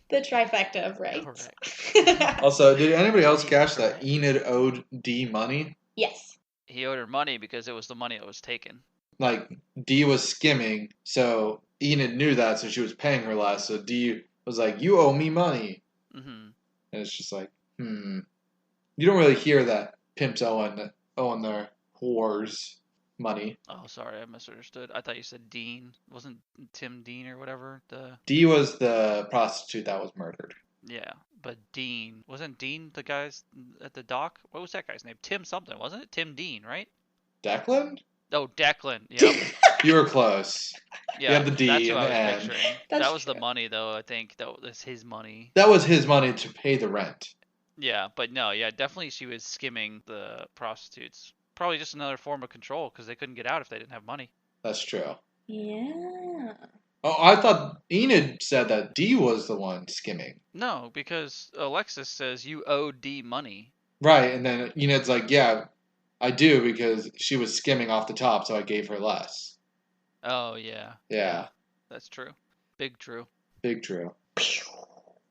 The trifecta of rights. Correct. Also, did anybody else catch that Enid owed Dee money? Yes. He owed her money because it was the money that was taken. Like, Dee was skimming, so Enid knew that, so she was paying her less. So Dee was like, "You owe me money." Mm-hmm. And it's just like, You don't really hear that pimps owing their whores money. Oh, sorry, I misunderstood. I thought you said Dean. Wasn't Tim Dean or whatever? Dee was the prostitute that was murdered. Yeah, but Dean. Wasn't Dean the guys at the dock? What was that guy's name? Tim something, wasn't it? Tim Dean, right? Declan? Oh, Declan. Yep. You were close. Yeah, You had the D that's in what the I was end. picturing. That's That was the true. money, though, I think. That was his money. That was his money to pay the rent. Yeah, but no, yeah, definitely she was skimming the prostitutes. Probably just another form of control because they couldn't get out if they didn't have money. That's true. Yeah. Oh, I thought Enid said that Dee was the one skimming. No, because Alexis says you owe D money. Right, and then Enid's like, yeah, I do because she was skimming off the top, so I gave her less. Oh, yeah. Yeah. That's true. Big true. Big true.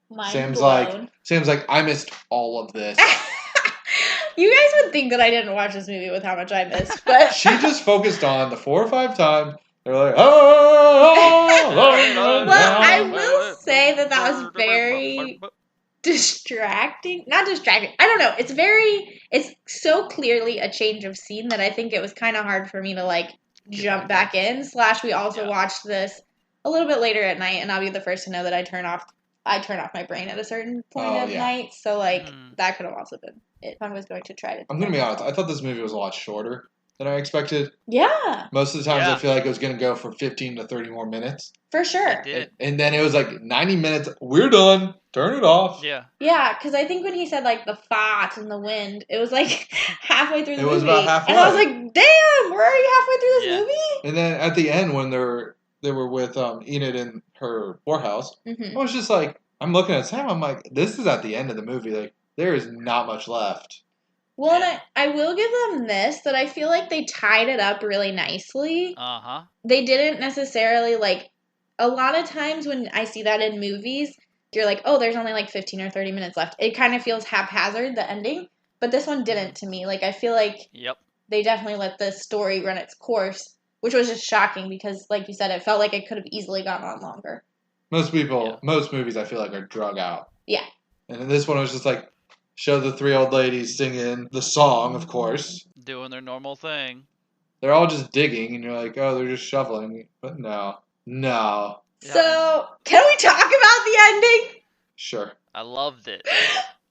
Mind Sam's blown. like, I missed all of this. You guys would think that I didn't watch this movie with how much I missed, but She just focused on the 4 or 5 times. They're like, well, I will say that was very distracting. Not distracting. I don't know. It's so clearly a change of scene that I think it was kind of hard for me to like jump back in. / we also watched this a little bit later at night, and I'll be the first to know that I turn off my brain at a certain point at night. So like that could have also been it if I was going to try to. I'm gonna be honest. I thought this movie was a lot shorter than I expected. Yeah. Most of the times I feel like it was gonna go for 15 to 30 more minutes. For sure. It did. And then it was like 90 minutes. We're done. Turn it off. Yeah. Yeah, because I think when he said like the fart and the wind, it was like halfway through the movie. It was about halfway. And I was like, damn, we're already halfway through this movie? And then at the end when they were with Enid in her whorehouse, I was just like, I'm looking at Sam, I'm like, this is at the end of the movie. Like, there is not much left. Well, and I will give them this, that I feel like they tied it up really nicely. Uh-huh. They didn't necessarily, like, a lot of times when I see that in movies, you're like, oh, there's only like 15 or 30 minutes left. It kind of feels haphazard, the ending. But this one didn't to me. Like, I feel like they definitely let the story run its course, which was just shocking because, like you said, it felt like it could have easily gone on longer. Most movies I feel like are drug out. Yeah. And in this one, it was just like, show the 3 old ladies singing the song, of course. Doing their normal thing. They're all just digging, and you're like, oh, they're just shoveling. But no. No. So, can we talk about the ending? Sure. I loved it.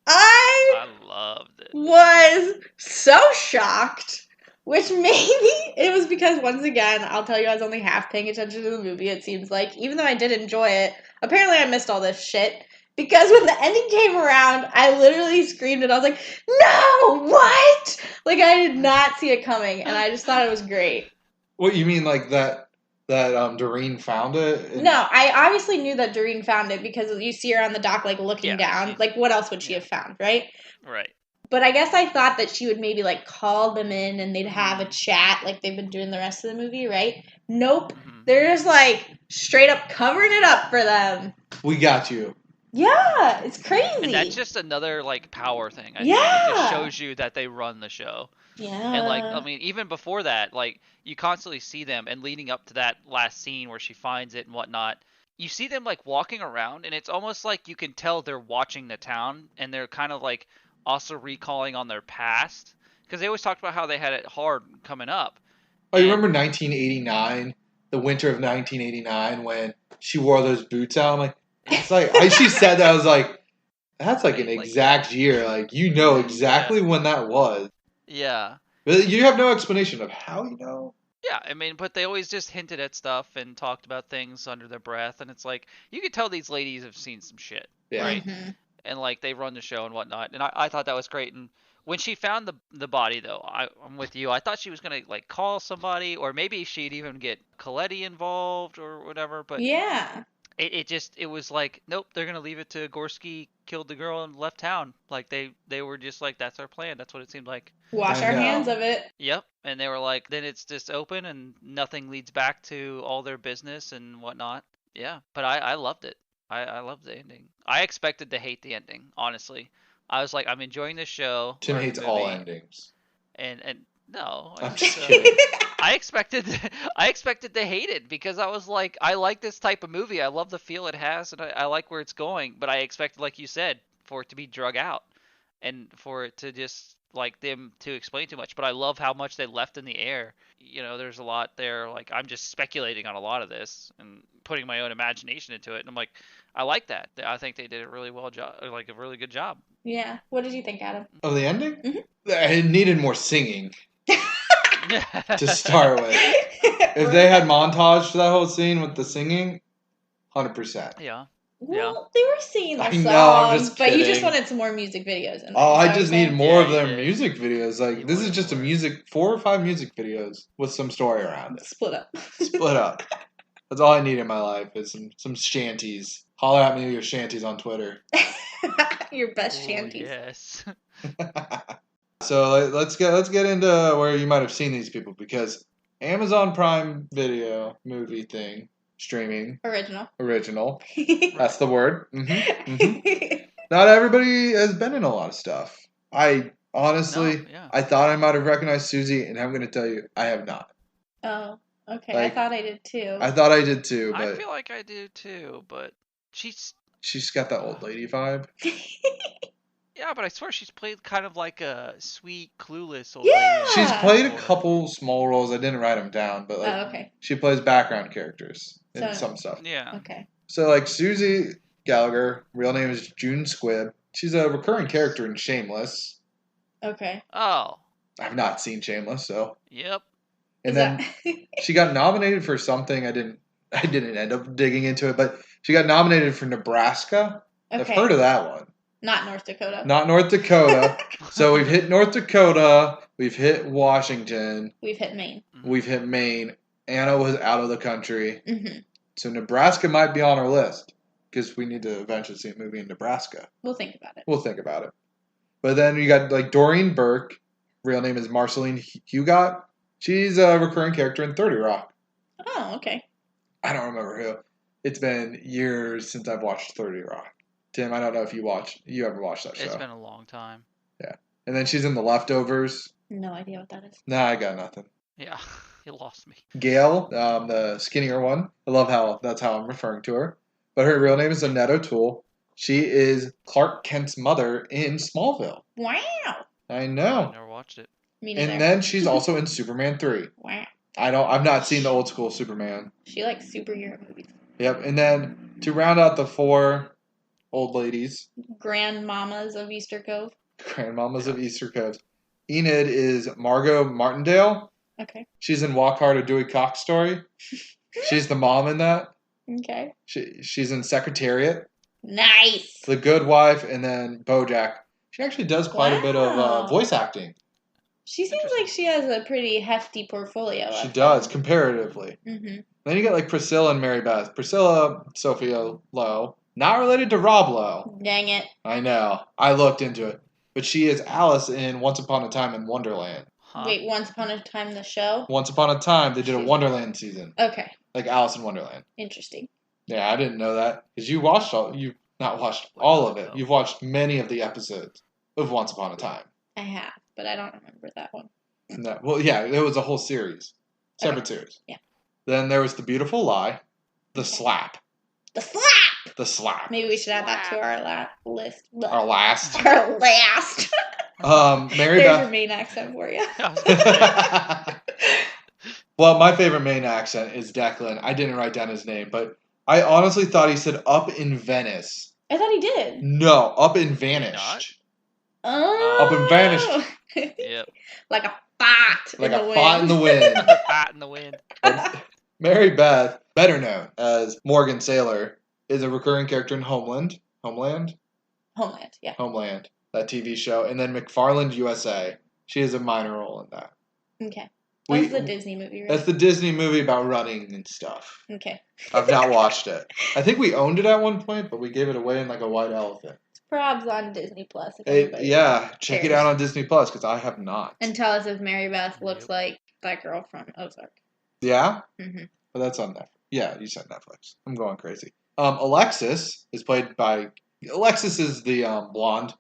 I loved it. Was so shocked, which maybe it was because, once again, I'll tell you, I was only half paying attention to the movie, it seems like. Even though I did enjoy it, apparently I missed all this shit. Because when the ending came around, I literally screamed and I was like, no, what? Like, I did not see it coming, and I just thought it was great. What, you mean like that Doreen found it? No, I obviously knew that Doreen found it because you see her on the dock, like, looking down. Like, what else would she have found, right? Right. But I guess I thought that she would maybe, like, call them in and they'd have a chat like they've been doing the rest of the movie, right? Nope. They're just, like, straight up covering it up for them. We got you. Yeah, it's crazy. And that's just another, like, power thing. I think. It just shows you that they run the show. Yeah. And, like, I mean, even before that, like, you constantly see them, and leading up to that last scene where she finds it and whatnot, you see them, like, walking around, and it's almost like you can tell they're watching the town, and they're kind of, like, also recalling on their past. Because they always talked about how they had it hard coming up. Oh, you remember 1989? The winter of 1989 when she wore those boots out? I'm like, it's like, she said that, I was like, that's like an exact year. Like, you know exactly when that was. Yeah. But you have no explanation of how you know. Yeah, I mean, but they always just hinted at stuff and talked about things under their breath. And it's like, you could tell these ladies have seen some shit. Yeah. Right? And, like, they run the show and whatnot. And I thought that was great. And when she found the body, though, I'm with you. I thought she was going to, like, call somebody. Or maybe she'd even get Coletti involved or whatever. But yeah. It was like, nope, they're going to leave it to Gorski killed the girl and left town. Like, they were just like, that's our plan. That's what it seemed like. Wash our hands of it. Yep. And they were like, then it's just open and nothing leads back to all their business and whatnot. Yeah. But I loved it. I love the ending. I expected to hate the ending, honestly. I was like, I'm enjoying this show. Tim hates all endings. And no, I'm just kidding. I expected to hate it because I was like, I like this type of movie. I love the feel it has, and I like where it's going. But I expected, like you said, for it to be drug out and for it to just like them to explain too much. But I love how much they left in the air. You know, there's a lot there. Like I'm just speculating on a lot of this and putting my own imagination into it. And I'm like, I like that. I think they did a really like a really good job. Yeah. What did you think, Adam? Of the ending? Mm-hmm. It needed more singing. To start with. If they had montage to that whole scene with the singing, 100%. Yeah. Well, they were singing the songs, I'm just but kidding. you just wanted some more music videos. I just need more of their music videos. Like, this is just 4 or 5 music videos with some story around it. Split up. Split up. That's all I need in my life is some shanties. Holler at me with your shanties on Twitter. Your best shanties. Yes. So let's get into where you might have seen these people, because Amazon Prime Video movie thing, streaming. Original. That's the word. Mm-hmm. Mm-hmm. Not everybody has been in a lot of stuff. I honestly, I thought I might have recognized Susie, and I'm going to tell you, I have not. Oh, okay. Like, I thought I did too. But I feel like I did too, but she's got that old lady vibe. Yeah, but I swear she's played kind of like a sweet, clueless old lady. She's played a couple small roles. I didn't write them down, but like she plays background characters in some stuff. Yeah. Okay. So like Susie Gallagher, real name is June Squibb. She's a recurring character in Shameless. Okay. Oh. I've not seen Shameless, so. Yep. And then she got nominated for something. I didn't end up digging into it, but she got nominated for Nebraska. Okay. I've heard of that one. Not North Dakota. Not North Dakota. So we've hit North Dakota. We've hit Washington. We've hit Maine. We've hit Maine. Anna was out of the country. Mm-hmm. So Nebraska might be on our list because we need to eventually see a movie in Nebraska. We'll think about it. But then you got like Doreen Burke. Real name is Marceline Hugot. She's a recurring character in 30 Rock. Oh, okay. I don't remember who. It's been years since I've watched 30 Rock. Tim, I don't know if you ever watched that show. It's been a long time. Yeah. And then she's in The Leftovers. No idea what that is. Nah, I got nothing. Yeah, you lost me. Gail, the skinnier one. I love that's how I'm referring to her. But her real name is Annette O'Toole. She is Clark Kent's mother in Smallville. Wow. I know. I never watched it. Me neither. And then she's also in Superman 3. Wow. I've not seen the old school Superman. She likes superhero movies. Yep. And then to round out the 4 old ladies. Grandmamas of Easter Cove. Of Easter Cove. Enid is Margot Martindale. Okay. She's in Walk Hard, a Dewey Cox Story. She's the mom in that. Okay. She's in Secretariat. Nice. The Good Wife, and then BoJack. She actually does quite a bit of voice acting. She seems like she has a pretty hefty portfolio. She does, comparatively. Mm-hmm. Then you get like Priscilla and Mary Beth. Priscilla, Sophia Lowe. Not related to Rob Lowe. Dang it. I know. I looked into it. But she is Alice in Once Upon a Time in Wonderland. Huh. Wait, Once Upon a Time the show? Once Upon a Time, they did a Wonderland season. Okay. Like Alice in Wonderland. Interesting. Yeah, I didn't know that. Because you've not watched all of it. You've watched many of the episodes of Once Upon a Time. I have, but I don't remember that one. No, well, yeah, it was a whole series. Separate series. Yeah. Then there was The Beautiful Lie. The Slap. The Slap! The Slap. Maybe we should add that to our list. Our last. Our last. Mary There's Beth. your Maine accent for you. Well, my favorite Maine accent is Declan. I didn't write down his name, but I honestly thought he said up in Venice. I thought he did. No, up and vanished. Oh. Up and vanished. Yep. Like a fart like in the a wind. fart in the wind. Fart in the wind. Mary Beth, better known as Morgan Saylor, is a recurring character in Homeland, yeah. Homeland, that TV show. And then McFarland USA. She has a minor role in that. Okay. That's the Disney movie, right? That's the Disney movie about running and stuff. Okay. I've not watched it. I think we owned it at one point, but we gave it away in like a white elephant. It's probably on Disney Plus. Check it out on Disney Plus because I have not. And tell us if Mary Beth looks like that girl from Ozark. Yeah? Mm-hmm. But that's on Netflix. Yeah, you said Netflix. I'm going crazy. Alexis is played by... Alexis is the blonde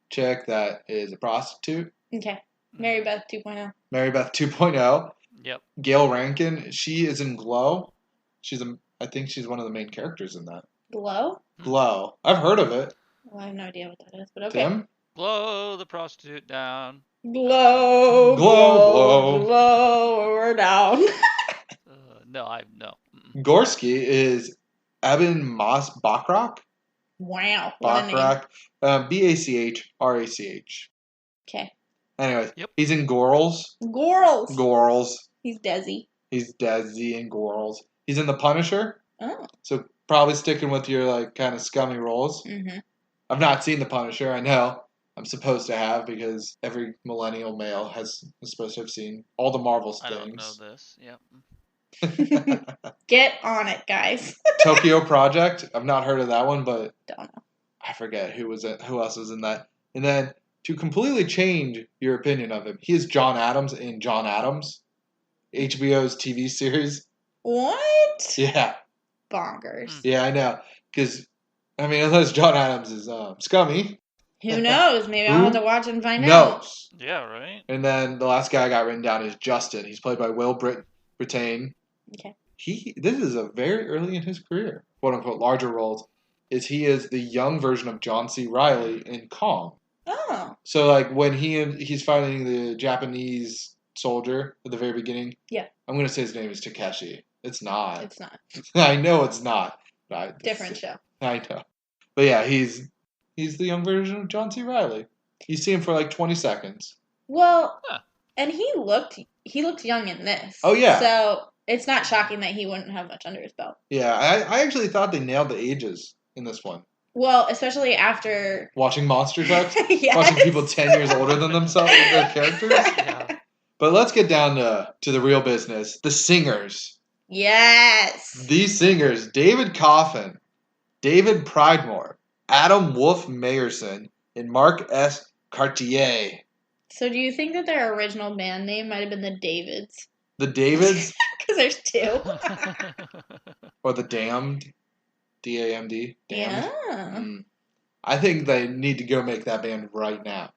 chick that is a prostitute. Okay. Mary Beth 2.0. Mary Beth 2.0. Yep. Gail Rankin, she is in Glow. I think she's one of the main characters in that. Glow? Glow. I've heard of it. Well, I have no idea what that is, but okay. Tim? Blow the prostitute down. Glow, glow, glow, we're down. No. Gorski is Eben Moss Bachrach. Wow. Bachrach. Bachrach. Okay. Anyway, yep. He's in Gorals. Gorals. He's Desi. He's Desi in Gorals. He's in The Punisher. Oh. So probably sticking with your like kind of scummy roles. Mm-hmm. I've not seen The Punisher. I know. I'm supposed to have because every millennial male is supposed to have seen all the Marvel things. I don't know this. Yep. Get on it, guys. Tokyo Project. I've not heard of that one, but don't know. I forget who else was in that. And then to completely change your opinion of him, he is John Adams in John Adams, HBO's TV series. What? Yeah. Bonkers. Yeah, I know. Because unless John Adams is scummy. Who knows? Maybe I'll have to watch and find out. Yeah, right. And then the last guy I got written down is Justin. He's played by Will Brittain. Okay. This is a very early in his career, quote unquote, larger roles. He is the young version of John C. Reilly in Kong. Oh. So like when he's fighting the Japanese soldier at the very beginning. Yeah. I'm gonna say his name is Takeshi. It's not. It's not. I know it's not. Different show. I know. But yeah, he's the young version of John C. Reilly. You see him for like 20 seconds. Well, and he looked young in this. Oh yeah. So it's not shocking that he wouldn't have much under his belt. Yeah, I actually thought they nailed the ages in this one. Well, especially after watching Monster Trucks, yes. Watching people 10 years older than themselves with their characters. Yeah. But let's get down to the real business. The singers. Yes. These singers: David Coffin, David Pridemore, Adam Wolf Mayerson, and Mark S. Cartier. So do you think that their original band name might have been the Davids? The Davids? Because there's two. Or the Damned? D-A-M-D? Damned? Yeah. I think they need to go make that band right now.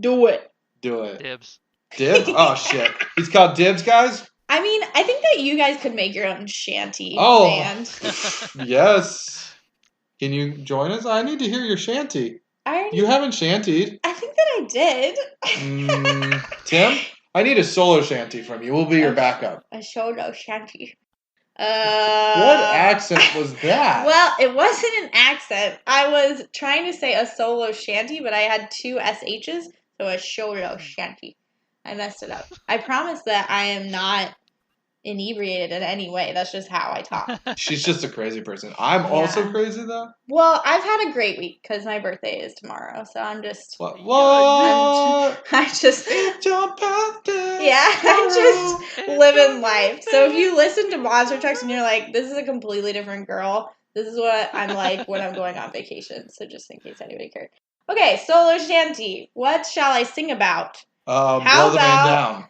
Do it. Dibs. Dibs? Oh, shit. He's called Dibs, guys? I mean, I think that you guys could make your own shanty band. Yes. Can you join us? I need to hear your shanty. You haven't shantied. I think that I did. Tim, I need a solo shanty from you. We'll be your backup. A solo shanty. What accent was that? Well, it wasn't an accent. I was trying to say a solo shanty, but I had two SHs, so a solo shanty. I messed it up. I promise that I am not inebriated in any way. That's just how I talk. She's just a crazy person. I'm also crazy, though. Well, I've had a great week because my birthday is tomorrow, so I'm just... What? I just... It's your birthday. Yeah, I'm just living life. So if you listen to Monster Trucks and you're like, this is a completely different girl, this is what I'm like when I'm going on vacation. So just in case anybody cared. Okay, solo shanty. What shall I sing about? Blow the man down.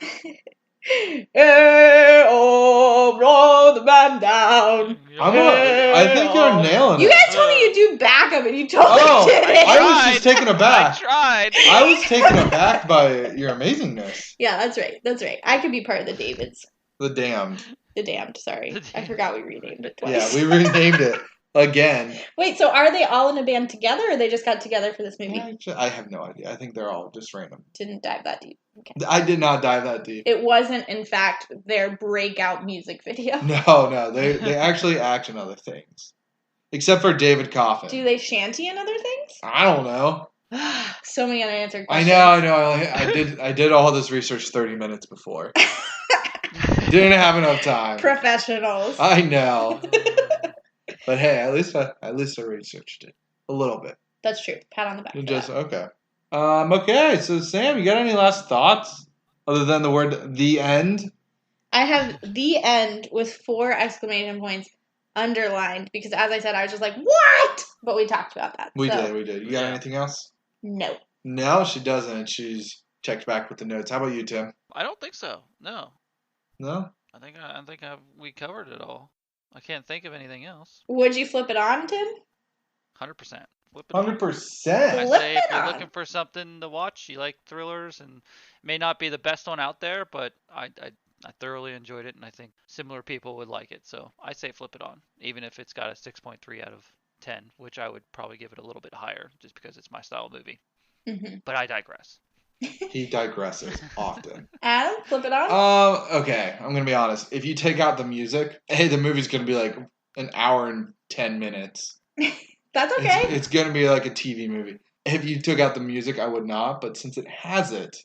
Hey, oh, blow the man down. I think you're nailing it. You guys told me you do backup and you totally did it. I was just taken aback. I tried. I was taken aback by your amazingness. Yeah, that's right. I could be part of the Davids. The Damned. The Damned, sorry. I forgot we renamed it twice. Yeah, we renamed it again. Wait, so are they all in a band together or they just got together for this movie? I have no idea. I think they're all just random. Didn't dive that deep. Okay. I did not dive that deep. It wasn't, in fact, their breakout music video. No. They actually act in other things. Except for David Coffin. Do they shanty in other things? I don't know. So many unanswered questions. I know. I did all this research 30 minutes before. Didn't have enough time. Professionals. I know. But hey, at least I researched it a little bit. That's true. Pat on the back. Okay. Okay. So Sam, you got any last thoughts other than the word "the end"? I have "the end" with 4 exclamation points underlined because, as I said, I was just like, "What?" But we talked about that. We did. You got anything else? No. No, she doesn't. She's checked back with the notes. How about you, Tim? I don't think so. No. No. I think we covered it all. I can't think of anything else. Would you flip it on, Tim? 100%. Flip it 100%. I say if you're looking for something to watch, you like thrillers, and it may not be the best one out there, but I thoroughly enjoyed it, and I think similar people would like it. So I say flip it on, even if it's got a 6.3 out of 10, which I would probably give it a little bit higher just because it's my style of movie. Mm-hmm. But I digress. He digresses often. Adam, flip it on? Okay, I'm going to be honest. If you take out the music, the movie's going to be like an hour and 10 minutes. That's okay. It's going to be like a TV movie. If you took out the music, I would not. But since it has it,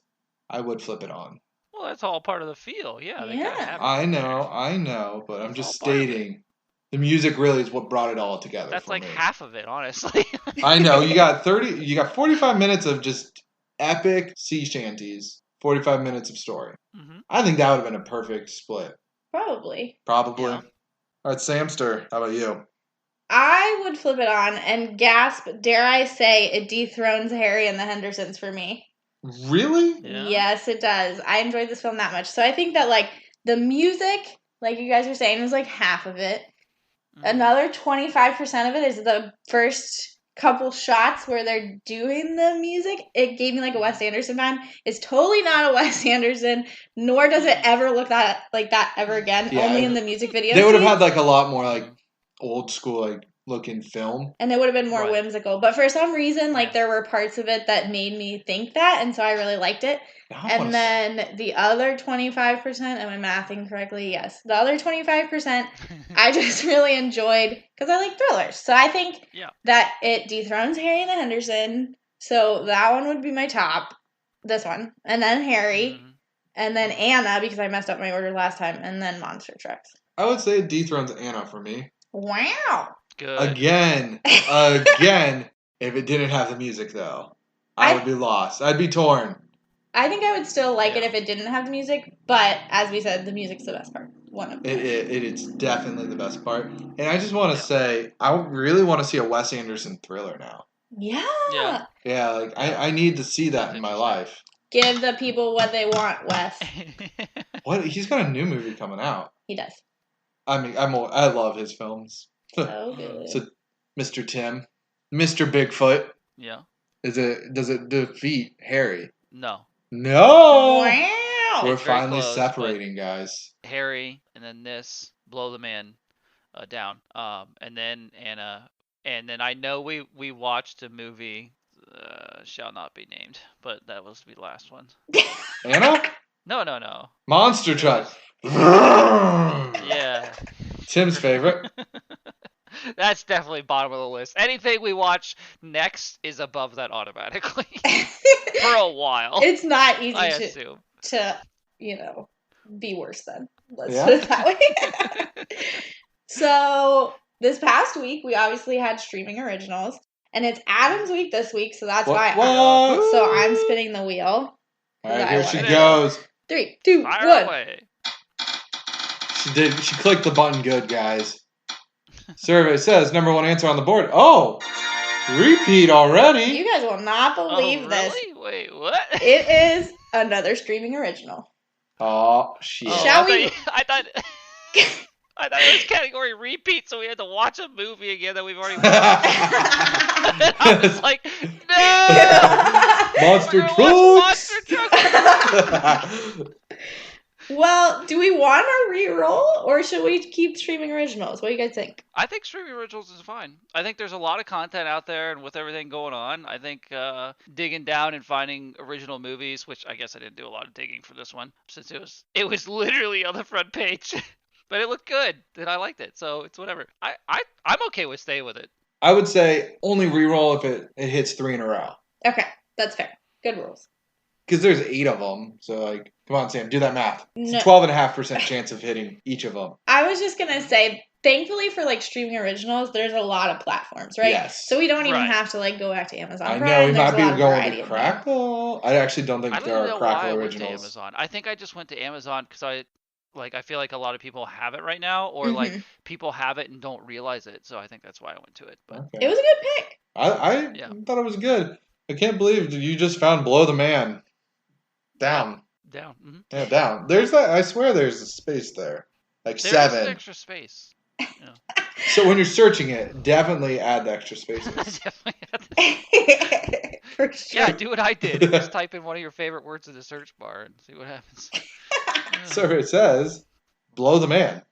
I would flip it on. Well, that's all part of the feel. Yeah. I know. But I'm just stating the music really is what brought it all together. That's like half of it, honestly. I know. You got 45 minutes of just epic sea shanties, 45 minutes of story. Mm-hmm. I think that would have been a perfect split. Probably. Yeah. All right, Samster, how about you? I would flip it on and gasp, dare I say, it dethrones Harry and the Hendersons for me. Really? Yeah. Yes, it does. I enjoyed this film that much. So I think that, like, the music, like you guys were saying, is like half of it. Mm-hmm. Another 25% of it is the first couple shots where they're doing the music. It gave me like a Wes Anderson vibe. It's totally not a Wes Anderson, nor does it ever look like that ever again. Yeah, only in the music video. They would have had like a lot more like old school like looking film, and it would have been more whimsical. But for some reason, like there were parts of it that made me think that, and so I really liked it. And then the other 25%, am I mathing correctly? Yes. The other 25%, I just really enjoyed because I like thrillers. So I think that it dethrones Harry and the Henderson. So that one would be my top. This one. And then Harry. Mm-hmm. And then Anna, because I messed up my order last time. And then Monster Trucks. I would say it dethrones Anna for me. Wow. Good. Again. If it didn't have the music, though, I would be lost. I'd be torn. I think I would still like it if it didn't have the music, but as we said, the music's the best part. One of them. It's definitely the best part. And I just want to say, I really want to see a Wes Anderson thriller now. Yeah. Yeah, like I need to see that in my life. Give the people what they want, Wes. What? He's got a new movie coming out. He does. I mean, I love his films. So good. So, Mr. Tim, Mr. Bigfoot. Yeah. Does it defeat Harry? No. Wow. We're finally separating, guys. Harry, and then this, blow the man down. And then Anna. And then I know we watched a movie, shall not be named, but that was the last one. Anna? No. Monster Truck. Yeah. Tim's favorite. That's definitely bottom of the list. Anything we watch next is above that automatically. For a while. It's not easy to be worse than. Let's put it that way. So, this past week, we obviously had streaming originals. And it's Adam's week this week, so that's why so I'm spinning the wheel. All right, here she goes. 3, 2, 1. Away. She clicked the button good, guys. Survey says number one answer on the board. Oh, repeat already. You guys will not believe this. Wait, what? It is another streaming original. Oh, shit. Shall we? I thought it was category repeat, so we had to watch a movie again that we've already watched. I was like, no! Monster Trucks! Well, do we want to re-roll, or should we keep streaming originals? What do you guys think? I think streaming originals is fine. I think there's a lot of content out there, and with everything going on, I think digging down and finding original movies, which I guess I didn't do a lot of digging for this one, since it was literally on the front page. But it looked good, and I liked it, so it's whatever. I'm okay with staying with it. I would say only re-roll if it hits 3 in a row. Okay, that's fair. Good rules. Because there's 8 of them, so like, come on, Sam, do that math. It's a 12.5% chance of hitting each of them. I was just gonna say, thankfully for like streaming originals, there's a lot of platforms, right? Yes. So we don't even have to like go back to Amazon Prime. I know we might be going to Crackle. I actually don't think there are Crackle originals. I to Amazon. I think I just went to Amazon because I feel like a lot of people have it right now, or like people have it and don't realize it. So I think that's why I went to it. But It was a good pick. I thought it was good. I can't believe you just found Blow the Man. Down. Mm-hmm. Yeah, down. There's that. I swear there's a space there. Like 7. There's extra space. So when you're searching it, definitely add the extra spaces. For sure. Yeah, do what I did. Just type in one of your favorite words in the search bar and see what happens. So it says, blow the man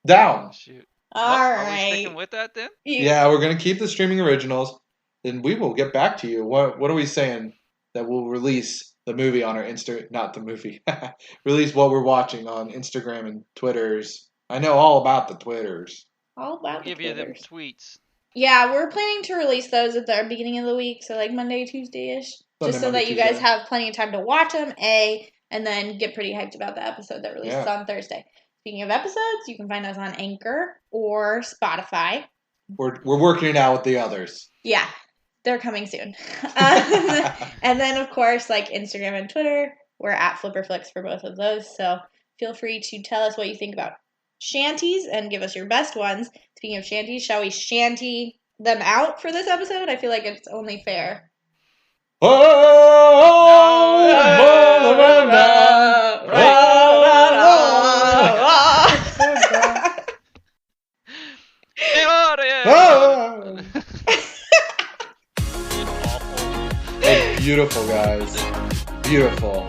down. Oh, shoot. All right. Are we sticking with that then? Yeah, we're going to keep the streaming originals. Then we will get back to you. What are we saying? That we'll release the movie on our not the movie. Release what we're watching on Instagram and Twitters. I know all about the Twitters. All about Give you them tweets. Yeah, we're planning to release those at the beginning of the week, so like Monday, Tuesday-ish. Just so that you guys have plenty of time to watch them, and then get pretty hyped about the episode that releases on Thursday. Speaking of episodes, you can find us on Anchor or Spotify. We're working it out with the others. Yeah, they're coming soon. And then, of course, like Instagram and Twitter, we're at FlipperFlix for both of those. So feel free to tell us what you think about shanties and give us your best ones. Speaking of shanties, shall we shanty them out for this episode? I feel like it's only fair. Beautiful, guys. Beautiful.